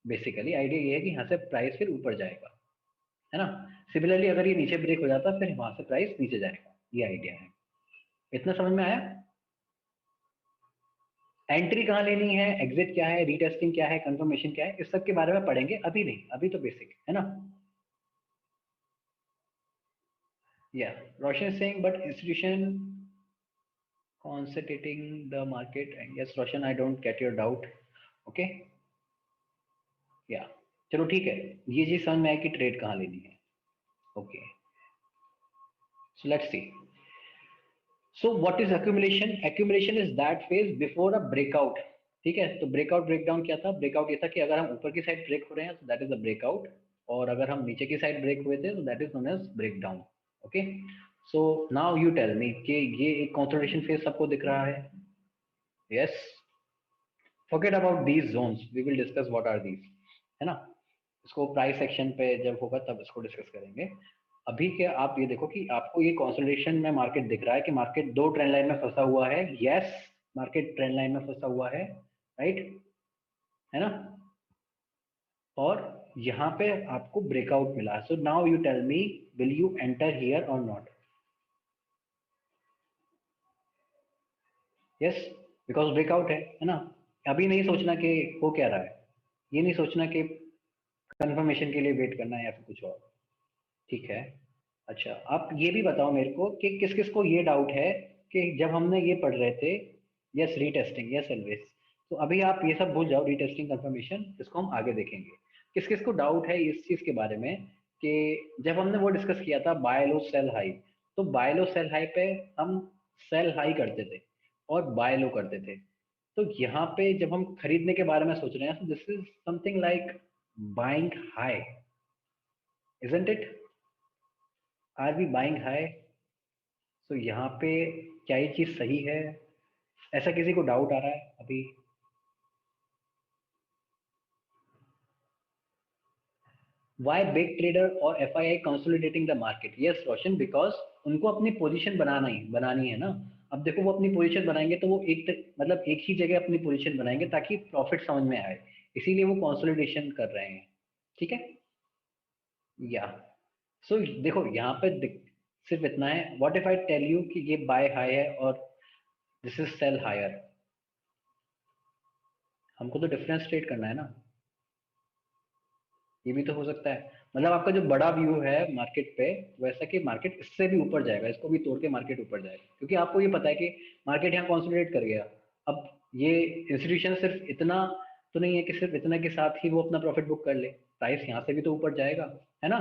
बेसिकली आइडिया ये है कि यहाँ से प्राइस फिर ऊपर जाएगा, है ना। सिमिलरली अगर ये नीचे ब्रेक हो जाता फिर वहां से प्राइस नीचे जाएगा, ये आइडिया है। इतना समझ में आया। एंट्री कहाँ लेनी है, एग्जिट क्या है, रीटेस्टिंग क्या है, कंफर्मेशन क्या है, इस सब के बारे में पढ़ेंगे, अभी नहीं, अभी तो बेसिक है ना। Yeah Roshan Singh, but institution concentrating the market, and yes Roshan, I don't get your doubt. Okay, या चलो ठीक है, ये चीज समझ में आया कि ट्रेड कहाँ लेनी है। Okay, so let's see. So what is accumulation, accumulation is that phase before a breakout. ठीक है, तो ब्रेकआउट ब्रेकडाउन क्या था, ब्रेकआउट ये था कि अगर हम ऊपर की साइड ब्रेक हो रहे हैं तो दैट इज अ ब्रेकआउट, और अगर हम नीचे की साइड ब्रेक हुए थे तो that is known as breakdown. Okay, so now you tell me कि ये एक कंसोलिडेशन फेज सबको दिख रहा है। Yes, forget about these zones, we will discuss what are these, है ना। इसको प्राइस सेक्शन पे जब होगा तब इसको डिस्कस करेंगे। अभी के आप ये देखो कि आपको ये कंसोलिडेशन में मार्केट दिख रहा है कि मार्केट दो ट्रेंड लाइन में फंसा हुआ है। यस, मार्केट ट्रेंड लाइन में फंसा हुआ है, राइट, है ना। और यहाँ पे आपको ब्रेकआउट मिला, so now you tell me, will you enter here और नॉट। यस, बिकॉज ब्रेकआउट है ना। अभी नहीं सोचना कि हो क्या रहा है, ये नहीं सोचना कि कंफर्मेशन के लिए वेट करना है या फिर कुछ और। ठीक है, अच्छा आप ये भी बताओ मेरे को कि किस किस को ये डाउट है कि जब हमने ये पढ़ रहे थे, यस रीटेस्टिंग, यस एलवेज, तो अभी आप ये सब भूल जाओ, रीटेस्टिंग कंफर्मेशन इसको हम आगे देखेंगे। किस किस को डाउट है इस चीज के बारे में कि जब हमने वो डिस्कस किया था बाय लो सेल हाई, तो बाय लो सेल हाई पे हम सेल हाई करते थे और बाय लो करते थे। तो यहाँ पे जब हम खरीदने के बारे में सोच रहे हैं, तो this is something like buying high, isn't it? Are we buying high? तो यहाँ पे क्या ये चीज सही है, ऐसा किसी को डाउट आ रहा है अभी? वाई बिग ट्रेडर और F I I consolidating the market? Yes Roshan, because उनको अपनी पोजीशन बनानी है ना। अब देखो वो अपनी पोजीशन बनाएंगे तो वो मतलब एक ही जगह अपनी पोजीशन बनाएंगे ताकि प्रॉफिट समझ में आए, इसीलिए वो कंसोलिडेशन कर रहे हैं। ठीक है, या सो देखो यहाँ पे सिर्फ इतना है, what if I tell you कि ये बाय हाई है और दिस इज सेल हायर, हमको तो डिफरेंस ट्रेड करना है ना। ये भी तो हो सकता है, मतलब आपका जो बड़ा व्यू है मार्केट पे, वैसा कि मार्केट इससे भी ऊपर जाएगा, इसको भी तोड़ के मार्केट ऊपर जाएगा, क्योंकि आपको ये पता है कि मार्केट यहाँ कॉन्सोलिडेट कर गया। अब ये इंस्टीट्यूशन सिर्फ इतना तो नहीं है कि सिर्फ इतना के साथ ही वो अपना प्रॉफिट बुक कर ले, प्राइस यहाँ से भी तो ऊपर जाएगा, है ना।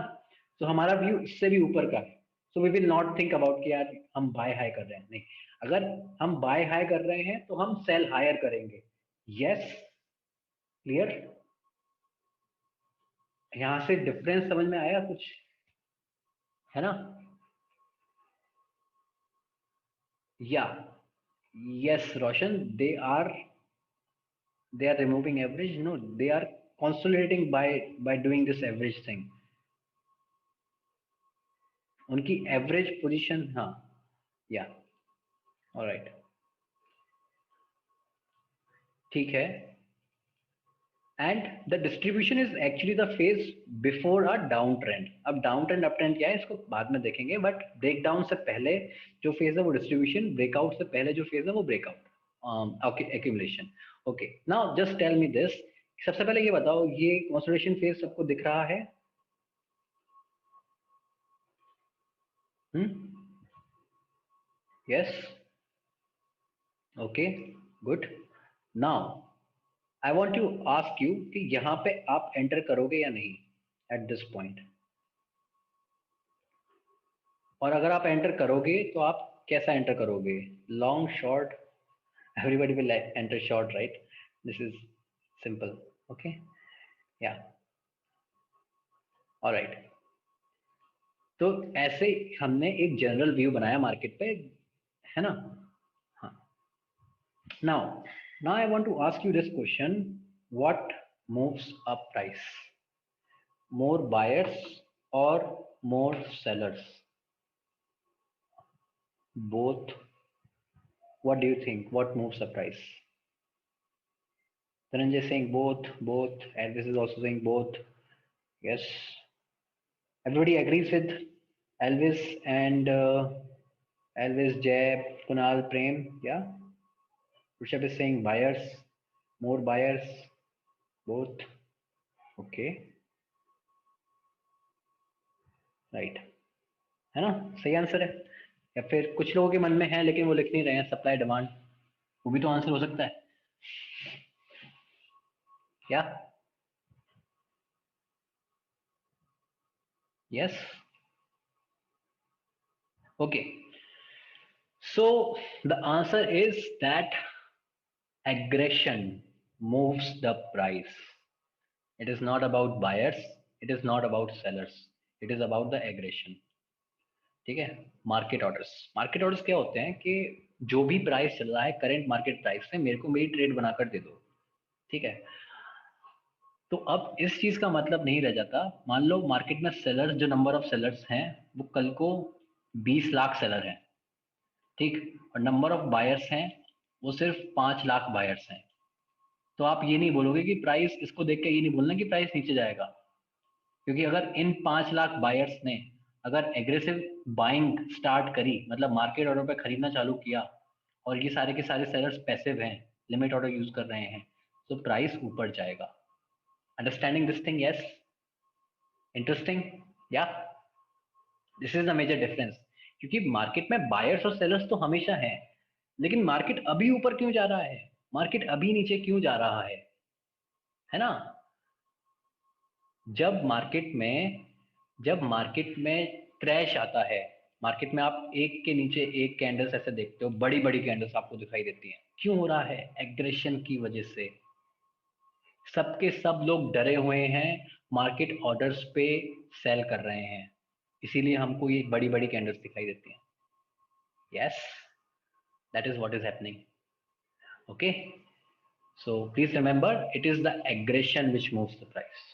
तो हमारा व्यू इससे भी ऊपर का है, so we will not think about कि यार हम बाय हाई कर रहे हैं, नहीं। अगर हम बाय हाई कर रहे हैं तो हम सेल हायर करेंगे। यस, क्लियर, यहाँ से डिफरेंस समझ में आया कुछ, है ना। या yes Roshan, they are removing average, no, they are consolidating by doing this average thing, उनकी एवरेज पोजीशन, हाँ, या ऑलराइट, ठीक है। And the distribution is actually the phase before a down trend. अब डाउन ट्रेंड अप ट्रेंड क्या है इसको बाद में देखेंगे, बट ब्रेक डाउन से पहले जो फेज है वो डिस्ट्रीब्यूशन, ब्रेकआउट से पहले जो फेज है वो breakout accumulation. Okay, now just tell me this, सबसे पहले ये बताओ ये कंसोलिडेशन फेज सबको दिख रहा है? Yes, okay, good. Now I want to ask you कि यहाँ पे आप एंटर करोगे या नहीं एट दिस पॉइंट, और अगर आप एंटर करोगे तो आप कैसा एंटर करोगे, long short? Everybody will enter short, right, this is simple. Okay, या ऑलराइट, तो ऐसे हमने एक जनरल व्यू बनाया मार्केट पे, है ना। हाँ, now now I want to ask you this question, what moves up price, more buyers or more sellers? Both. What do you think, what moves the price? Dhananjay saying both. Elvis is also saying both. Yes, everybody agrees with Elvis and Elvis, Jay, Kunal, Prem. Yeah, Rishabh is saying buyers, more buyers, both. Okay, right. है ना? सही answer है। या फिर कुछ लोगों के मन में है लेकिन वो लिख नहीं रहे हैं, सप्लाई डिमांड, वो भी तो आंसर हो सकता है क्या? Yes, okay. So the answer is that aggression moves the price. It is not about buyers, it is not about sellers, it is about the aggression. ठीक है? मार्केट ऑर्डर्स क्या होते हैं कि जो भी प्राइस चल रहा है करंट मार्केट प्राइस से मेरे को मेरी ट्रेड बनाकर दे दो। ठीक है? तो अब इस चीज का मतलब नहीं रह जाता, मान लो मार्केट में सेलर्स, जो नंबर ऑफ सेलर्स हैं वो कल को 20 लाख सेलर हैं, ठीक, और नंबर ऑफ बायर्स हैं वो सिर्फ 5 लाख बायर्स हैं। तो आप ये नहीं बोलोगे कि प्राइस, इसको देख के ये नहीं बोलना कि प्राइस नीचे जाएगा, क्योंकि अगर इन 5 लाख बायर्स ने अगर एग्रेसिव बाइंग स्टार्ट करी, मतलब मार्केट ऑर्डर पे खरीदना चालू किया, और ये सारे के सारे सेलर्स पैसिव हैं, लिमिट ऑर्डर यूज कर रहे हैं, तो प्राइस ऊपर जाएगा। Understanding this thing? Yes, interesting, yeah? This is the major difference, क्योंकि मार्केट में बायर्स और सेलर्स तो हमेशा हैं, लेकिन मार्केट अभी ऊपर क्यों जा रहा है, मार्केट अभी नीचे क्यों जा रहा है ना? जब मार्केट में जब मार्केट में क्रैश आता है, मार्केट में आप एक के नीचे एक कैंडल्स ऐसे देखते हो, बड़ी बड़ी कैंडल्स आपको दिखाई देती हैं, क्यों हो रहा है? एग्रेशन की वजह से। सबके सब लोग डरे हुए हैं, मार्केट ऑर्डर्स पे सेल कर रहे हैं, इसीलिए हमको ये बड़ी बड़ी कैंडल्स दिखाई देती हैं। Yes, that is what is happening. Okay, so please remember, it is the aggression which moves the price.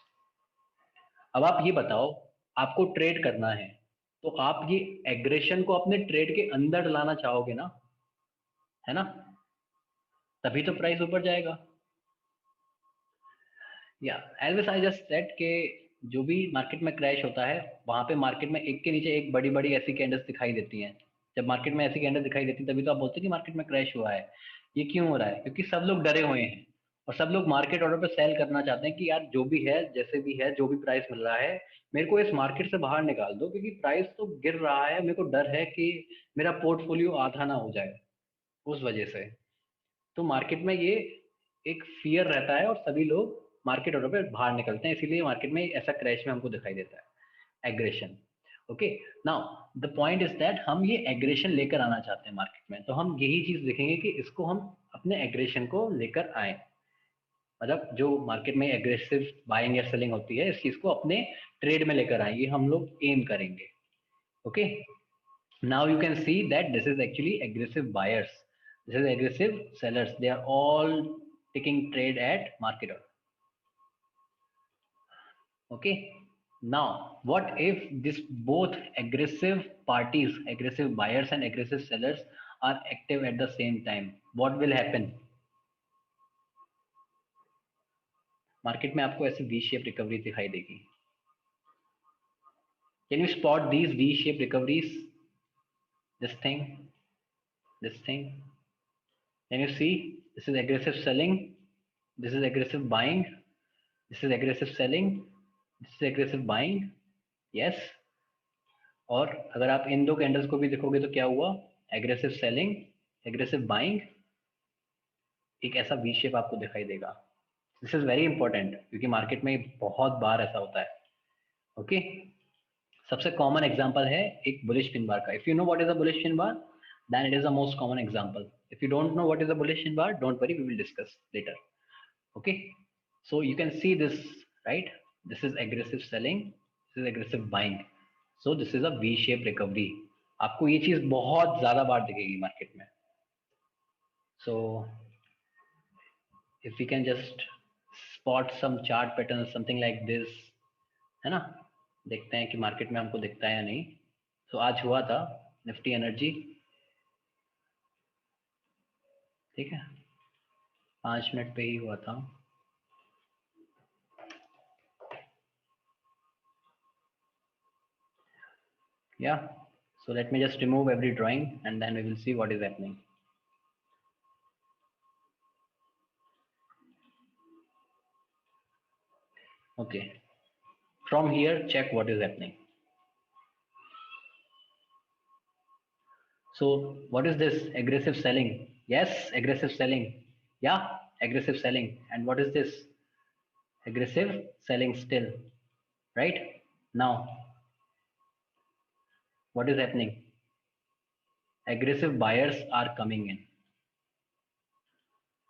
अब आप ये बताओ, आपको ट्रेड करना है, तो आप ये एग्रेशन को अपने ट्रेड के अंदर लाना चाहोगे ना, है ना? तभी तो प्राइस ऊपर जाएगा। या एल्विस, आई जस्ट सेड के जो भी मार्केट में क्रैश होता है, वहां पे मार्केट में एक के नीचे एक बड़ी बड़ी ऐसी कैंडल्स दिखाई देती हैं। जब मार्केट में ऐसी कैंडल दिखाई देती है तभी तो आप बोलते हैं कि मार्केट में क्रैश हुआ है। ये क्यों हो रहा है? क्योंकि सब लोग डरे हुए हैं और सब लोग मार्केट ऑर्डर पे सेल करना चाहते हैं कि यार जो भी है, जैसे भी है, जो भी प्राइस मिल रहा है, मेरे को इस मार्केट से बाहर निकाल दो, क्योंकि प्राइस तो गिर रहा है, मेरे को डर है कि मेरा पोर्टफोलियो आधा ना हो जाए उस वजह से। तो मार्केट में ये एक फियर रहता है और सभी लोग मार्केट ऑर्डर पे बाहर निकलते हैं, इसीलिए मार्केट में ऐसा क्रैश में हमको दिखाई देता है, aggression. Okay, now the point is that हम ये एग्रेशन लेकर आना चाहते हैं मार्केट में, तो हम यही चीज देखेंगे कि इसको हम अपने एग्रेशन को लेकर आए, मतलब जो मार्केट में एग्रेसिव बाइंग या सेलिंग होती है, इस चीज को अपने ट्रेड में लेकर आए, ये हम लोग एम करेंगे। Okay, now you can see that this is actually aggressive buyers, this is aggressive sellers, they are all taking trade at market order. Okay, now what if this both aggressive parties, aggressive buyers and aggressive sellers, are active at the same time? What will happen? Market में आपको ऐसे V shape recovery दिखाई देगी। Can you spot these V shape recoveries? this thing this thing, can you see? This is aggressive selling, this is aggressive buying, this is aggressive selling, this is aggressive buying. yes, और अगर आप इन दो candles को भी देखोगे तो क्या हुआ? एग्रेसिव सेलिंग, एग्रेसिव बाइंग, एक ऐसा वी शेप आपको दिखाई देगा। दिस इज वेरी इंपॉर्टेंट, क्योंकि मार्केट में बहुत बार ऐसा होता है। ओके, सबसे कॉमन एग्जांपल है एक बुलिश पिन बार का। If you know what is a bullish pin bar, then it is the most common example. If you don't know what is a bullish pin bar, don't worry, we will discuss later. Okay, so you can see this, right? This is aggressive selling, this is aggressive buying, so this is a V shape recovery. आपको ये चीज बहुत ज्यादा बार दिखेगी market में। so if we can just spot some chart patterns something like this, है ना? देखते हैं कि मार्केट में हमको दिखता है या नहीं। so आज हुआ था निफ्टी एनर्जी, ठीक है, 5 मिनट पे ही हुआ था। Yeah, so let me just remove every drawing and then we will see what is happening. Okay, from here check what is happening. So what is this? Aggressive selling. Yes, aggressive selling. Yeah, aggressive selling. And what is this? Aggressive selling still, right? Now, what is happening? Aggressive buyers are coming in.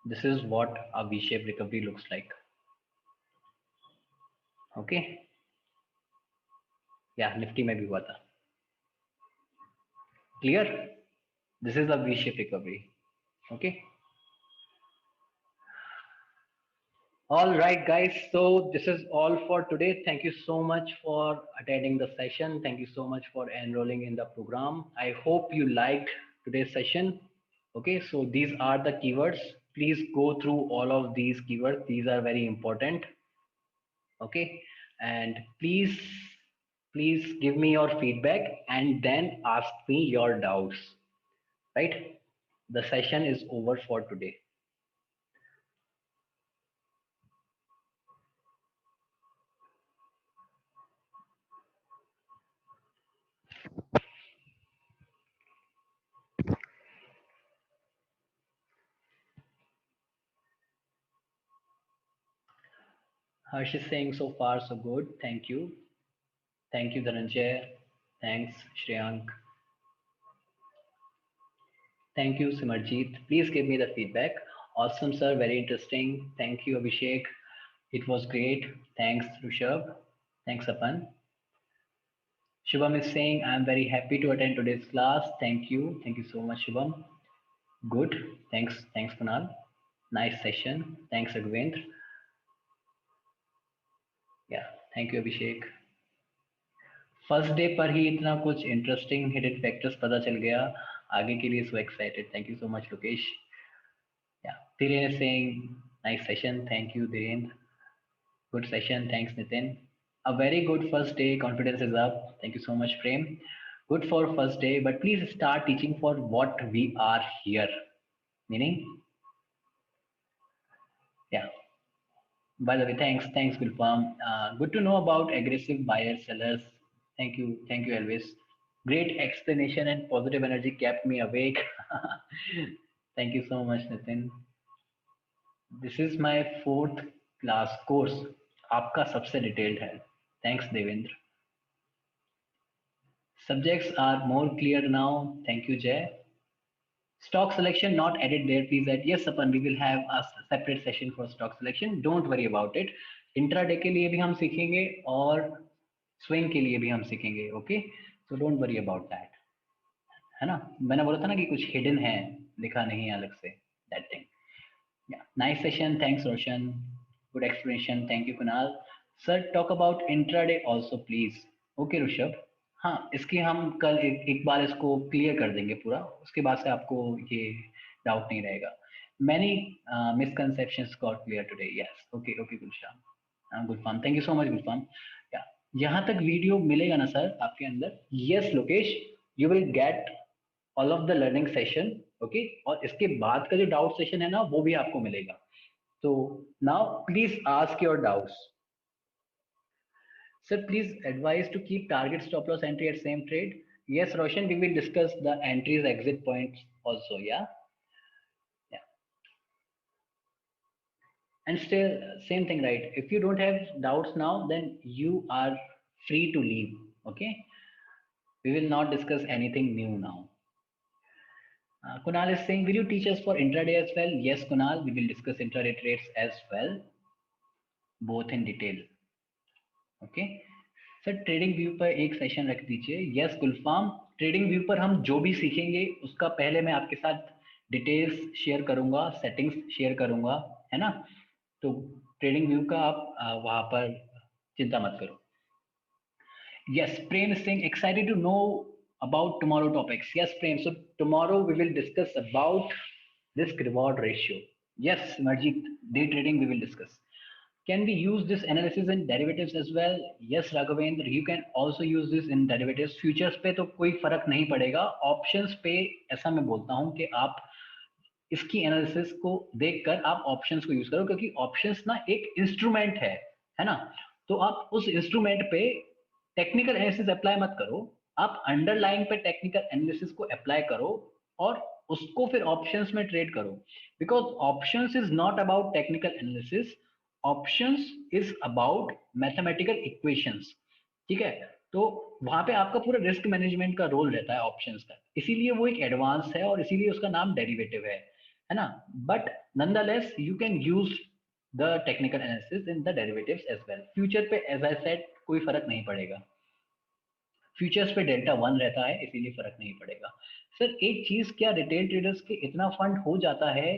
This is what a V-shaped recovery looks like. Okay. Yeah, Nifty में भी हुआ था. Clear? This is a V-shaped recovery. Okay. All right, guys. So this is all for today. Thank you so much for attending the session. Thank you so much for enrolling in the program. I hope you liked today's session. Okay, so these are the keywords. Please go through all of these keywords. These are very important. Okay, and please give me your feedback and then ask me your doubts. Right? The session is over for today. Harsh is saying so far so good. Thank you. Thank you, Dhananjay. Thanks, Shreyank. Thank you, Simarjeet. Please give me the feedback. Awesome, sir. Very interesting. Thank you, Abhishek. It was great. Thanks, Rushabh. Thanks, Apan. Shubham is saying, I'm very happy to attend today's class. Thank you. Thank you so much, Shubham. Good. Thanks. Thanks, Kunal. Nice session. Thanks, Raghavendra. Yeah. Thank you, Abhishek. First day पर ही इतना कुछ interesting hidden factors पता चल गया आगे के लिए so excited thank you so much Lokesh yeah Dhirendra Singh nice session thank you Dhirendra good session thanks Nitin a very good first day confidence is up thank you so much prem good for first day but please start teaching for what we are here meaning yeah by the way thanks Gulfam good to know about aggressive buyers sellers thank you Elvis great explanation and positive energy kept me awake thank you so much Nitin this is my fourth class course आपका सबसे detailed है thanks Devendra subjects are more clear now thank you Jay stock selection not added there please add yes upon we will have a separate session for stock selection don't worry about it intraday के लिए भी हम सीखेंगे और swing के लिए भी हम सीखेंगे okay so don't worry about that है ना मैंने बोला था ना कि कुछ hidden है लिखा नहीं है अलग से that thing yeah nice session thanks Roshan good explanation thank you Kunal sir talk about intraday also please okay Rishabh हाँ इसकी हम कल एक बार इसको क्लियर कर देंगे पूरा उसके बाद से आपको ये डाउट नहीं रहेगा many misconceptions got clear today yes okay okay Gulshan Gulfan thank you so much Gulfan yeah यहाँ तक वीडियो मिलेगा ना सर आपके अंदर yes Lokesh you will get all of the learning session okay और इसके बाद का जो डाउट सेशन है ना वो भी आपको मिलेगा तो now please ask your doubts Sir, please advise to keep target stop loss entry at same trade. Yes, Roshan, we will discuss the entries exit points also. Yeah. Yeah. And still, same thing, right? If you don't have doubts now, then you are free to leave. Okay. We will not discuss anything new now. Kunal is saying, will you teach us for intraday as well? Yes, Kunal, we will discuss intraday trades as well, both in detail. Okay. Sir trading view पर एक session रख दीजिए yes गुलफाम trading view पर हम जो भी सीखेंगे उसका पहले मैं आपके साथ डिटेल्स शेयर करूंगा सेटिंग्स शेयर करूंगा है ना तो ट्रेडिंग व्यू का आप वहां पर चिंता मत करो yes Prem Singh excited to know about tomorrow topics yes prem so tomorrow we will discuss about risk reward ratio yes Marjit day trading we will discuss Can we use this analysis in derivatives as well? Yes, Raghavendra, you can also use this in derivatives. Futures पे तो कोई फर्क नहीं पड़ेगा, options पे ऐसा मैं बोलता हूँ कि आप इसकी एनालिसिस को देखकर आप ऑप्शंस को यूज करो, क्योंकि ऑप्शंस ना एक इंस्ट्रूमेंट है ना। तो आप उस इंस्ट्रूमेंट पे टेक्निकल एनालिसिस अप्लाई मत करो, आप अंडरलाइन पे टेक्निकल एनालिसिस को अप्लाई करो और उसको फिर ऑप्शंस में ट्रेड करो। Because options is not about technical analysis, options is about mathematical equations, ठीक है। तो वहां पे आपका पूरा रिस्क मैनेजमेंट का रोल रहता है ऑप्शंस का, इसीलिए वो एक एडवांस है और इसीलिए उसका नाम डेरिवेटिव है ना। But nonetheless you can use the technical analysis in the derivatives as well. Future पे एज आई सेड कोई फर्क नहीं पड़ेगा, फ्यूचर्स पे डेल्टा 1 रहता है, इसीलिए फर्क नहीं पड़ेगा। सर एक चीज, क्या रिटेल ट्रेडर्स के इतना फंड हो जाता है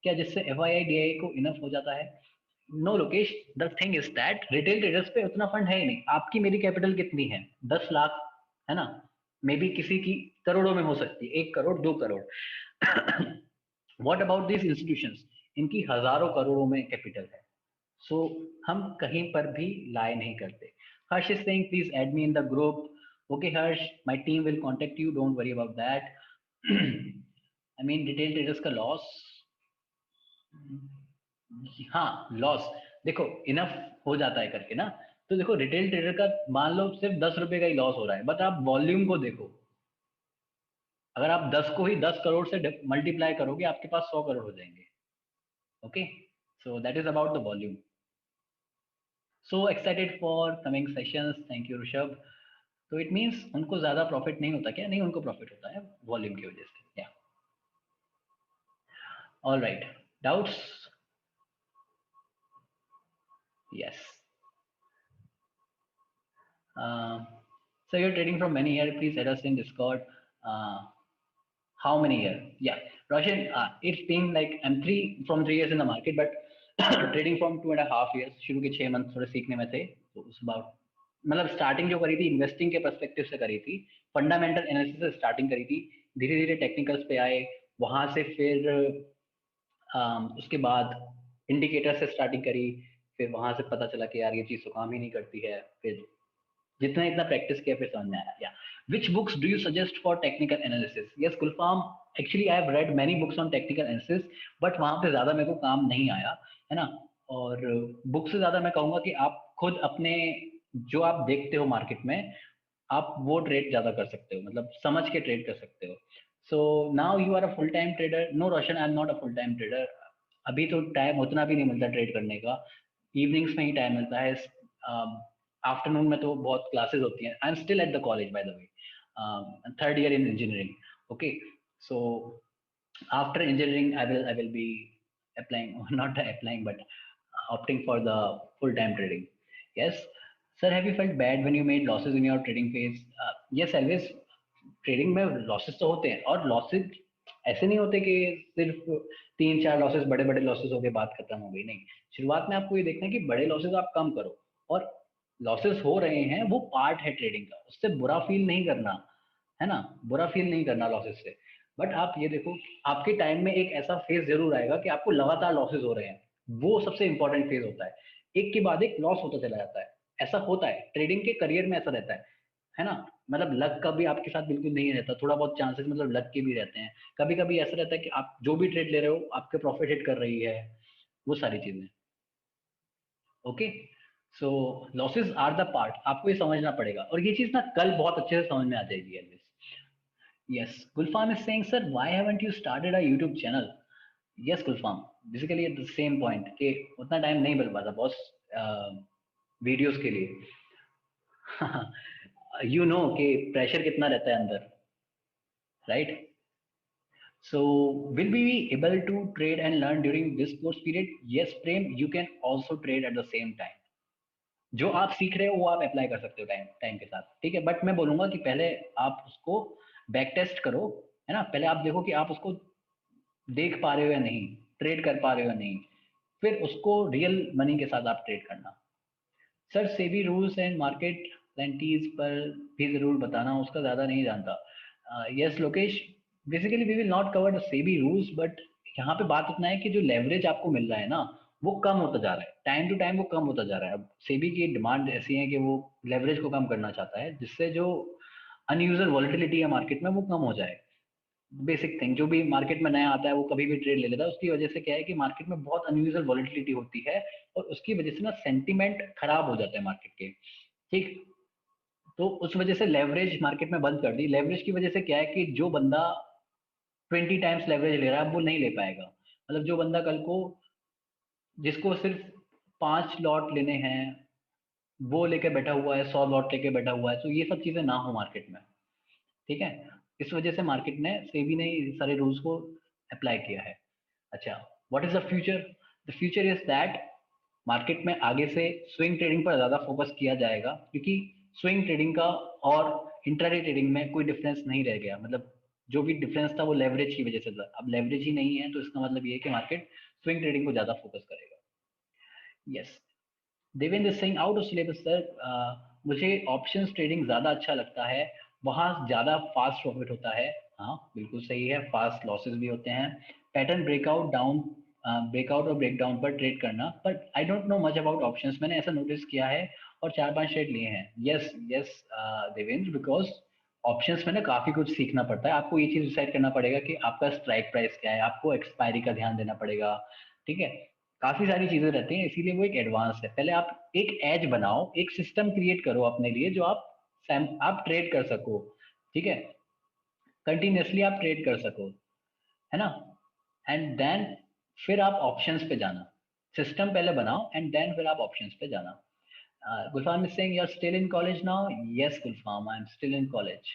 क्या जिससे FII DII को इनफ हो जाता है? No Lokesh, the thing is that retail traders पे उतना फंड है ही नहीं। आपकी मेरी कैपिटल कितनी है? 10 लाख, है ना। मे बी किसी की करोड़ों में हो सकती है, 1 crore 2 crore. What about this institutions, इनकी हजारों करोड़ों में कैपिटल है। सो हम कहीं पर भी लाई नहीं करते। Harsh is saying please add me in the group. Okay Harsh, my team will contact you, don't worry about that. I mean retail traders का लॉस, हाँ लॉस देखो इनफ हो जाता है करके ना। तो देखो रिटेल ट्रेडर का मान लो सिर्फ 10 रुपए का ही लॉस हो रहा है, बट आप वॉल्यूम को देखो, अगर आप 10 को ही 10 करोड़ से मल्टीप्लाई करोगे आपके पास 100 करोड़ हो जाएंगे। Okay, so that is about the volume. So excited for coming sessions, thank you Rishabh. तो इट मीन्स उनको ज्यादा प्रॉफिट नहीं होता क्या? नहीं, उनको प्रॉफिट होता है वॉल्यूम की वजह से। या all right, doubts? Yes. So you're trading from many years, please add us in Discord. How many years? Yeah, Roshan, it's been like I'm from 3 years in the market, but trading from 2.5 years. शुरू के 6 month थोड़े सीखने में थे, तो उस about मतलब starting जो करी थी इन्वेस्टिंग के पर्सपेक्टिव से करी थी, फंडामेंटल एनालिसिस से स्टार्टिंग करी थी, धीरे धीरे टेक्निकल्स पे आए, वहां से फिर उसके बाद इंडिकेटर से स्टार्टिंग करी, फिर वहां से पता चला कि यार ये चीज तो काम ही नहीं करती है, फिर जितना इतना प्रैक्टिस किया फिर समझ में आया। या विच books do you suggest for technical analysis? Yes Gulfam, actually I have read many books on technical analysis, but वहां पे ज्यादा मेरे को काम नहीं आया, है ना। और बुक से ज्यादा मैं कहूंगा कि आप खुद अपने जो आप देखते हो मार्केट में, आप वो ट्रेड ज्यादा कर सकते हो, मतलब समझ के ट्रेड कर सकते हो। So now you are a full time trader? No Roshan, I am not a full time trader. अभी तो टाइम उतना भी नहीं मिलता ट्रेड करने का, इवनिंग्स में ही टाइम मिलता है। आफ्टरनून में तो बहुत क्लासेस होती हैं। I am still at the college by the way, 3rd year in engineering. Okay, so after engineering I will be applying, not applying, but opting for the full time trading. Yes sir, have you felt bad when you made losses in your trading phase? Yes, always trading में losses तो होते हैं, और losses ऐसे नहीं होते कि सिर्फ 3-4 लॉसेस, बड़े बड़े लॉसेस हो गए बात खत्म हो गई, नहीं। शुरुआत में आपको ये देखना है कि बड़े लॉसेस आप कम करो, और लॉसेस हो रहे हैं वो पार्ट है ट्रेडिंग का, उससे बुरा फील नहीं करना, है ना, बुरा फील नहीं करना लॉसेस से। बट आप ये देखो आपके टाइम में एक ऐसा फेज जरूर आएगा कि आपको लगातार लॉसेस हो रहे हैं, वो सबसे इंपॉर्टेंट फेज होता है, एक के बाद एक लॉस होता चला जाता है। ऐसा होता है ट्रेडिंग के करियर में, ऐसा रहता है ना। मतलब लक का भी आपके साथ बिल्कुल नहीं रहता, थोड़ा बहुत चांसेस मतलब लक के भी रहते हैं। कभी कभी ऐसा रहता है कि आप जो भी ट्रेड ले रहे हो आपके प्रॉफिट हिट कर रही है, वो सारी चीजें। Okay, so losses are the part, आपको ये समझना पड़ेगा, और ये चीज ना कल बहुत अच्छे से समझ में आ जाएगी Elvis. Yes, Gulfam is saying sir why haven't you started a YouTube channel? Yes Gulfam, basically the same point कि उतना टाइम नहीं मिल पाता बॉस वीडियोस के लिए। यू नो कि प्रेशर कितना रहता है अंदर, right? So will we be able to trade and learn during this course period? Yes, Prem, you can also trade at the same time. जो आप सीख रहे हो वो आप अप्लाई कर सकते हो टाइम टाइम के साथ, ठीक है। बट मैं बोलूंगा कि पहले आप उसको बैक टेस्ट करो, है ना। पहले आप देखो कि आप उसको देख पा रहे हो या नहीं, ट्रेड कर पा रहे हो या नहीं, फिर उसको रियल मनी के साथ आप ट्रेड करना। Sir SEBI rules and market प्लेंटीज पर भी जरूर बताना, उसका ज्यादा नहीं जानता। Yes Lokesh, basically we will not cover the SEBI rules, but यहाँ पे बात इतना है कि जो लेवरेज आपको मिल रहा है ना, वो कम होता जा रहा है, टाइम टू टाइम वो कम होता जा रहा है। अब सेबी की डिमांड ऐसी है कि वो लेवरेज को कम करना चाहता है, जिससे जो अनयूजुअल वॉलिटिलिटी है मार्केट में वो कम हो जाए। बेसिक थिंग, जो भी मार्केट में नया आता है वो कभी भी ट्रेड ले लेता है, उसकी वजह से क्या है कि मार्केट में बहुत अनयूजुअल वॉलिटिलिटी होती है, और उसकी वजह से ना सेंटीमेंट खराब हो जाता है मार्केट के। ठीक, तो उस वजह से लेवरेज मार्केट में बंद कर दी। लेवरेज की वजह से क्या है कि जो बंदा 20 टाइम्स लेवरेज ले रहा है वो नहीं ले पाएगा। मतलब जो बंदा कल को, जिसको सिर्फ 5 लॉट लेने हैं, वो लेके बैठा हुआ है, 100 लॉट लेके बैठा हुआ है, तो ये सब चीजें ना हो मार्केट में। ठीक है, इस वजह से मार्केट ने, सेबी ने सारे रूल्स को अप्लाई किया है। अच्छा, what is the future? The future is that market में आगे से स्विंग ट्रेडिंग पर ज्यादा फोकस किया जाएगा, क्योंकि स्विंग ट्रेडिंग का और इंट्राडे ट्रेडिंग में कोई डिफरेंस नहीं रह गया। मतलब जो भी डिफरेंस था वो लेवरेज की वजह से था, अब लेवरेज ही नहीं है, तो इसका मतलब ये है कि मार्केट स्विंग ट्रेडिंग को ज्यादा फोकस करेगा। Yes, Devendra Singh, out of syllabus sir, मुझे ऑप्शंस ट्रेडिंग ज़्यादा अच्छा लगता है, वहाँ ज़्यादा फास्ट प्रॉफिट होता है। हाँ बिल्कुल सही है, फास्ट लॉसेस भी होते हैं। पैटर्न ब्रेकआउट डाउन, ब्रेकआउट और ब्रेकडाउन पर ट्रेड करना, but I don't know much about options, मैंने ऐसा नोटिस किया है और 4-5 ट्रेड लिए हैं। Yes yes Devendra, because options में ना काफ़ी कुछ सीखना पड़ता है, आपको ये चीज़ डिसाइड करना पड़ेगा कि आपका स्ट्राइक प्राइस क्या है, आपको एक्सपायरी का ध्यान देना पड़ेगा। ठीक है, काफी सारी चीजें रहती हैं, इसीलिए वो एक एडवांस है। पहले आप एक एज बनाओ, एक सिस्टम क्रिएट करो अपने लिए, जो आप ट्रेड कर सको। ठीक है, कंटिन्यूअसली आप ट्रेड कर सको, है ना। एंड देन फिर आप ऑप्शंस पे जाना, सिस्टम पहले बनाओ एंड देन फिर आप ऑप्शंस पे जाना। Gulfam is saying you're still in college now. Yes, Gulfam, I'm still in college.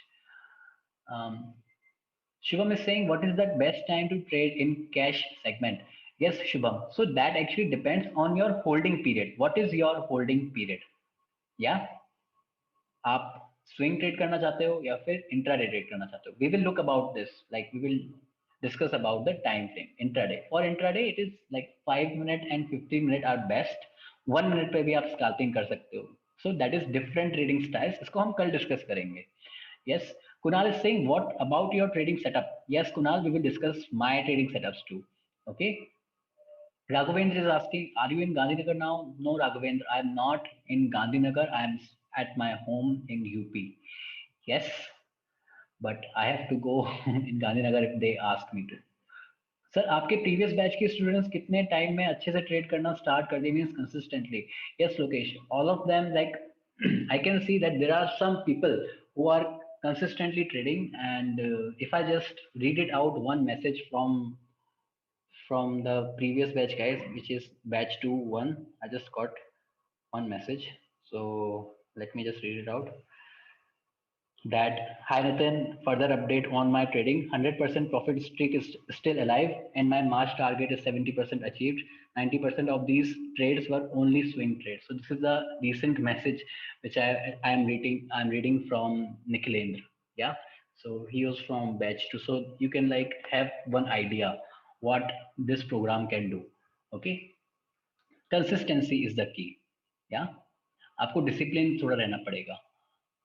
um, Shubham is saying, what is the best time to trade in cash segment? Yes, Shubham. So that actually depends on your holding period. What is your holding period? Yeah, आप swing trade करना चाहते हो या फिर intraday trade करना चाहते हो? We will look about this. Like we will discuss about the time frame intraday. For intraday, it is like 5 minute and 15 minute are best. 1 minute पे भी आप scalping कर सकते हो. So that is different trading styles. इसको हम कल discuss करेंगे. Yes, Kunal is saying, what about your trading setup? Yes, Kunal, we will discuss my trading setups too. Okay. Raghavendra is asking, are you in Gandhinagar now? No, Raghavendra, I am not in Gandhinagar. I am at my home in UP. Yes, but I have to go in Gandhinagar if they ask me to. Sir, आपके previous batch के students कितने time में अच्छे से trade करना start कर दिए, means consistently? Yes Lokesh, all of them, like I can see that there are some people who are consistently trading, and if I just read it out one message from the previous batch guys, which is batch 2-1, I just got one message, so let me just read it out. That, hi Nathan, further update on my trading, 100% profit streak is still alive and my March target is 70% achieved. 90% of these trades were only swing trades. So this is the recent message which I am reading from Nikhilendra. Yeah, so he was from batch 2, so you can like have one idea what this program can do. Okay, consistency is the key. Yeah, आपको discipline थोड़ा रहना पड़ेगा।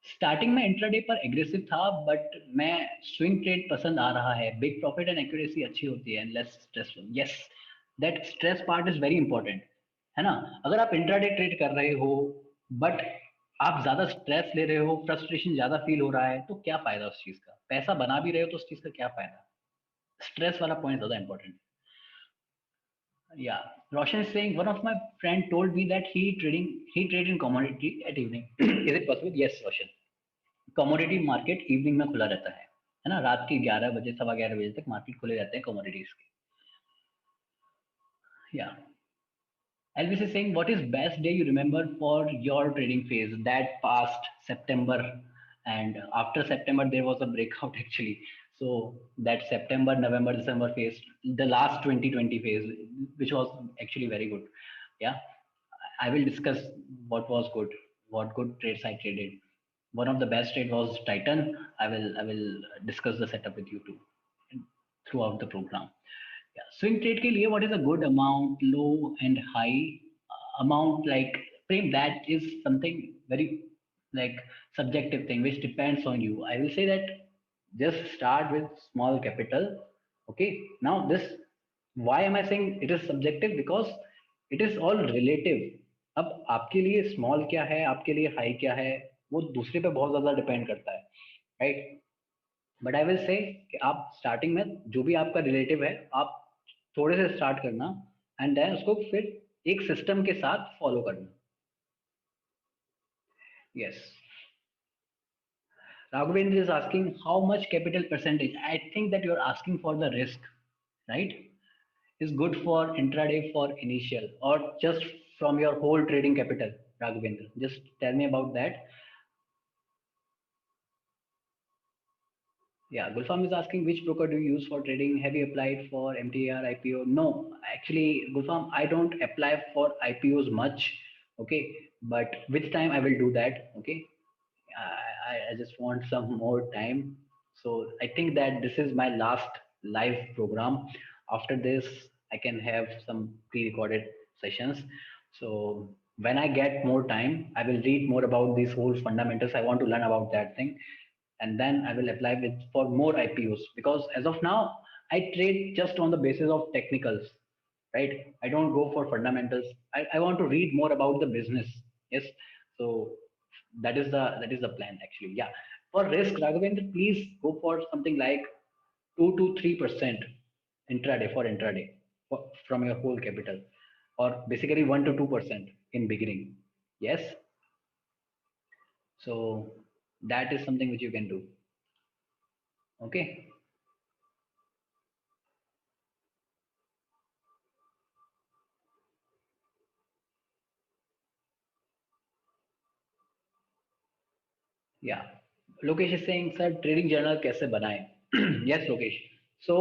Starting में intraday पर aggressive था, but मैं swing trade पसंद आ रहा है, बिग प्रॉफिट एंड एक्यूरेसी अच्छी होती है, less stressful. Yes, that stress part is very important, है ना। अगर आप इंट्राडे ट्रेड कर रहे हो बट आप ज्यादा स्ट्रेस ले रहे हो, फ्रस्ट्रेशन ज्यादा फील हो रहा है, तो क्या फायदा उस चीज का? पैसा बना भी रहे हो तो उस चीज का क्या फायदा? स्ट्रेस वाला पॉइंट ज्यादा important. Yeah, Roshan is saying, one of my friend told me that he trade in commodity at evening. Is it possible? Yes, Roshan. Commodity market evening में खुला रहता है ना, रात के 11 बजे, 11:15 बजे तक मार्केट खुले रहते हैं कमोडिटीज के। या Elvis is saying, what is best day you remember for your trading phase? That past September, and after September there was a breakout actually. So that September, November, December phase, the last 2020 phase, which was actually very good. Yeah, I will discuss what was good, what good trades I traded. One of the best trade was Titan. I will discuss the setup with you too throughout the program. Yeah, swing trade के लिए what is a good amount, low and high amount, like frame, that is something very like subjective thing which depends on you. I will say that just start with small capital. Okay, now this, why am I saying it is subjective? Because it is all relative. अब आपके लिए small क्या है, आपके लिए high क्या है, वो दूसरे पे बहुत ज्यादा डिपेंड करता है, right. But I will say कि आप स्टार्टिंग में जो भी आपका रिलेटिव है, आप थोड़े से स्टार्ट करना, एंड देन उसको फिर एक सिस्टम के साथ फॉलो करना। Yes, Raghavendra is asking how much capital percentage. I think that you're asking for the risk, right? Is good for intraday for initial or just from your whole trading capital, Raghavendra? Just tell me about that. Yeah, Gulfam is asking which broker do you use for trading? Have you applied for MTR, IPO? No, actually, Gulfam, I don't apply for IPOs much. Okay, but which time I will do that. Okay, I just want some more time. So I think that this is my last live program. After this, I can have some pre-recorded sessions. So when I get more time, I will read more about these whole fundamentals. I want to learn about that thing, and then I will apply with for more IPOs, because as of now I trade just on the basis of technicals, right? I don't go for fundamentals. I want to read more about the business. Yes, so that is the plan actually. Yeah, for risk, Raghavendra, please go for something like 2 to 3% intraday for intraday from your whole capital, or basically 1 to 2% in beginning. Yes, so that is something which you can do. Okay. Yeah. Lokesh is saying, sir, trading journal कैसे बनाएं? Yes, Lokesh. So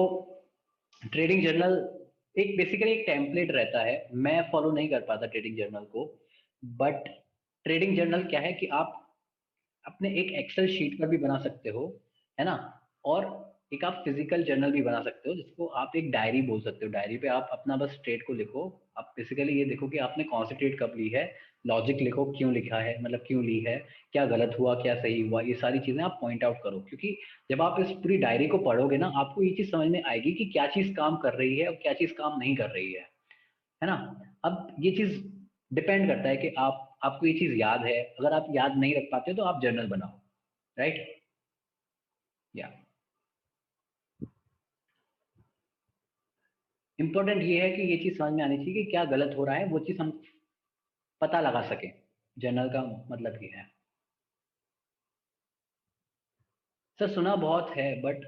trading journal एक basically एक template रहता है, मैं follow नहीं कर पाता ट्रेडिंग जर्नल को। बट ट्रेडिंग जर्नल क्या है कि आप अपने एक एक्सेल शीट पर भी बना सकते हो, है ना। और एक आप फिजिकल जर्नल भी बना सकते हो, जिसको आप एक डायरी बोल सकते हो। डायरी पे आप अपना बस ट्रेड को लिखो। आप बेसिकली ये देखो कि आपने कौन सी ट्रेड कब ली है, लॉजिक लिखो, क्यों लिखा है, मतलब क्यों ली है, क्या गलत हुआ, क्या सही हुआ, ये सारी चीजें आप पॉइंट आउट करो। क्योंकि जब आप इस पूरी डायरी को पढ़ोगे ना, आपको ये चीज समझ में आएगी कि क्या चीज काम कर रही है और क्या चीज काम नहीं कर रही है ना। अब ये चीज डिपेंड करता है कि आपको ये चीज याद है। अगर आप याद नहीं रख पाते तो आप जर्नल बनाओ, राइट। या इंपॉर्टेंट ये है कि ये चीज समझ में आनी चाहिए कि क्या गलत हो रहा है, वो चीज हम पता लगा सके। जर्नल का मतलब ये है। सर सुना बहुत है बट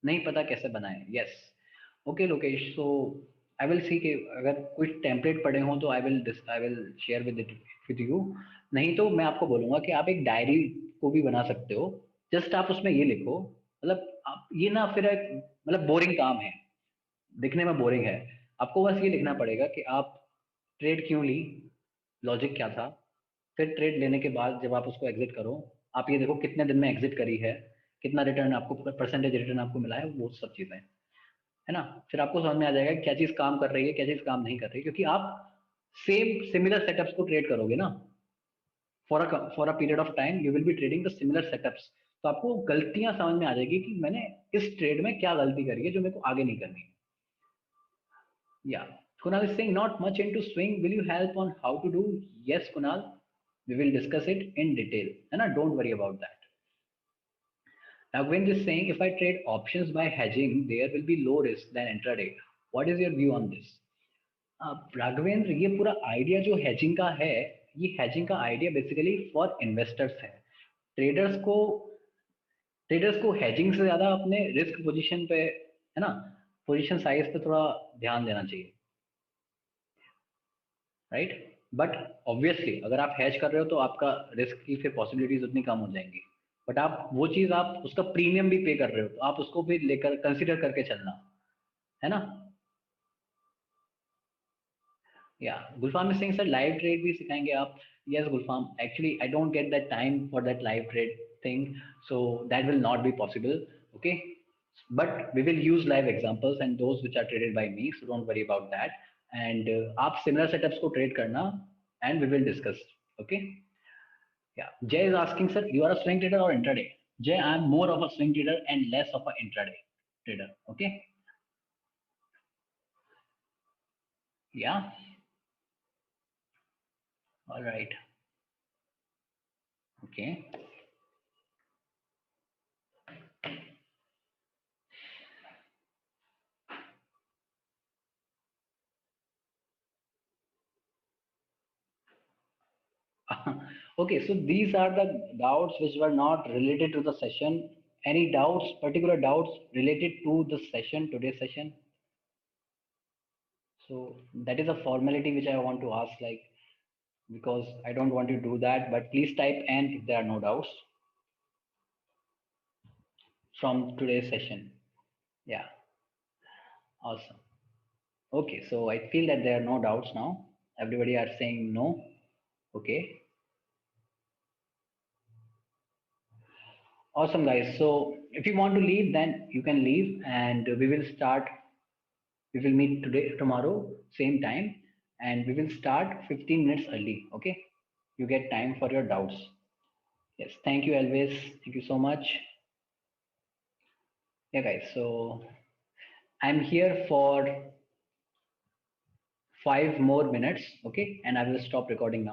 नहीं पता कैसे बनाएं। Yes, okay Lokesh. So I will see कि अगर कुछ टेम्पलेट पड़े हों तो I will share with you. नहीं तो मैं आपको बोलूंगा कि आप एक डायरी को भी बना सकते हो। जस्ट आप उसमें ये लिखो, मतलब आप ये ना फिर एक मतलब बोरिंग काम है, दिखने में बोरिंग है। आपको बस ये लिखना पड़ेगा कि आप ट्रेड क्यों ली, लॉजिक क्या था। फिर ट्रेड लेने के बाद जब आप उसको एग्जिट करो, आप ये देखो कितने दिन में एग्जिट करी है, कितना रिटर्न आपको, परसेंटेज रिटर्न आपको मिला है, वो सब चीजें, है ना। फिर आपको समझ में आ जाएगा कि क्या चीज काम कर रही है, क्या चीज काम नहीं कर रही है। क्योंकि आप सेम सिमिलर सेटअप्स को ट्रेड करोगे ना, for a period of time you will be trading the similar setups. तो आपको गलतियां समझ में आ जाएगी कि मैंने इस ट्रेड में क्या गलती करी है जो मेरे को आगे नहीं करनी है। Yeah. Kunal is saying not much into swing. Will you help on how to do? Yes, Kunal. We will discuss it in detail. And don't worry about that. Now, Gwen is saying if I trade options by hedging, there will be low risk than intraday. What is your view on this? Raghavendra, ये पूरा idea जो hedging का है, ये hedging का idea basically for investors है। Traders को traders को हैजिंग से ज्यादा अपने रिस्क पोजीशन पे, है ना, पोजीशन साइज पे थोड़ा ध्यान देना चाहिए, राइट। बट ऑब्वियसली अगर आप हैच कर रहे हो तो आपका रिस्क की फिर पॉसिबिलिटीज उतनी कम हो जाएंगी। बट आप वो चीज, आप उसका प्रीमियम भी पे कर रहे हो तो आप उसको भी लेकर कंसिडर करके चलना, है ना। Yeah Gulfam is saying sir live trade भी सिखाएंगे आप। Yes Gulfam, actually I don't get that time for that live trade thing, so that will not be possible. Okay, but we will use live examples and those which are traded by me, so don't worry about that। and आप similar setups को trade करना and we will discuss। okay, yeah, Jay is asking sir you are a swing trader or intraday? Jay, I am more of a swing trader and less of a intraday trader। okay, Yeah. All right. Okay. Okay, so these are the doubts which were not related to the session. Any doubts, particular doubts related to the session, today's session? So that is a formality which I want to ask, like, because I don't want to do that, but please type N if there are no doubts from today's session. Yeah, awesome. Okay, so I feel that there are no doubts now. Everybody are saying no. Okay, awesome, guys. So if you want to leave, then you can leave, and we will start. We will meet today, tomorrow, same time, and we will start 15 minutes early. Okay, you get time for your doubts. Yes, thank you, Elvis. Thank you so much. Yeah, guys. So I'm here for 5 more minutes. Okay, and I will stop recording now.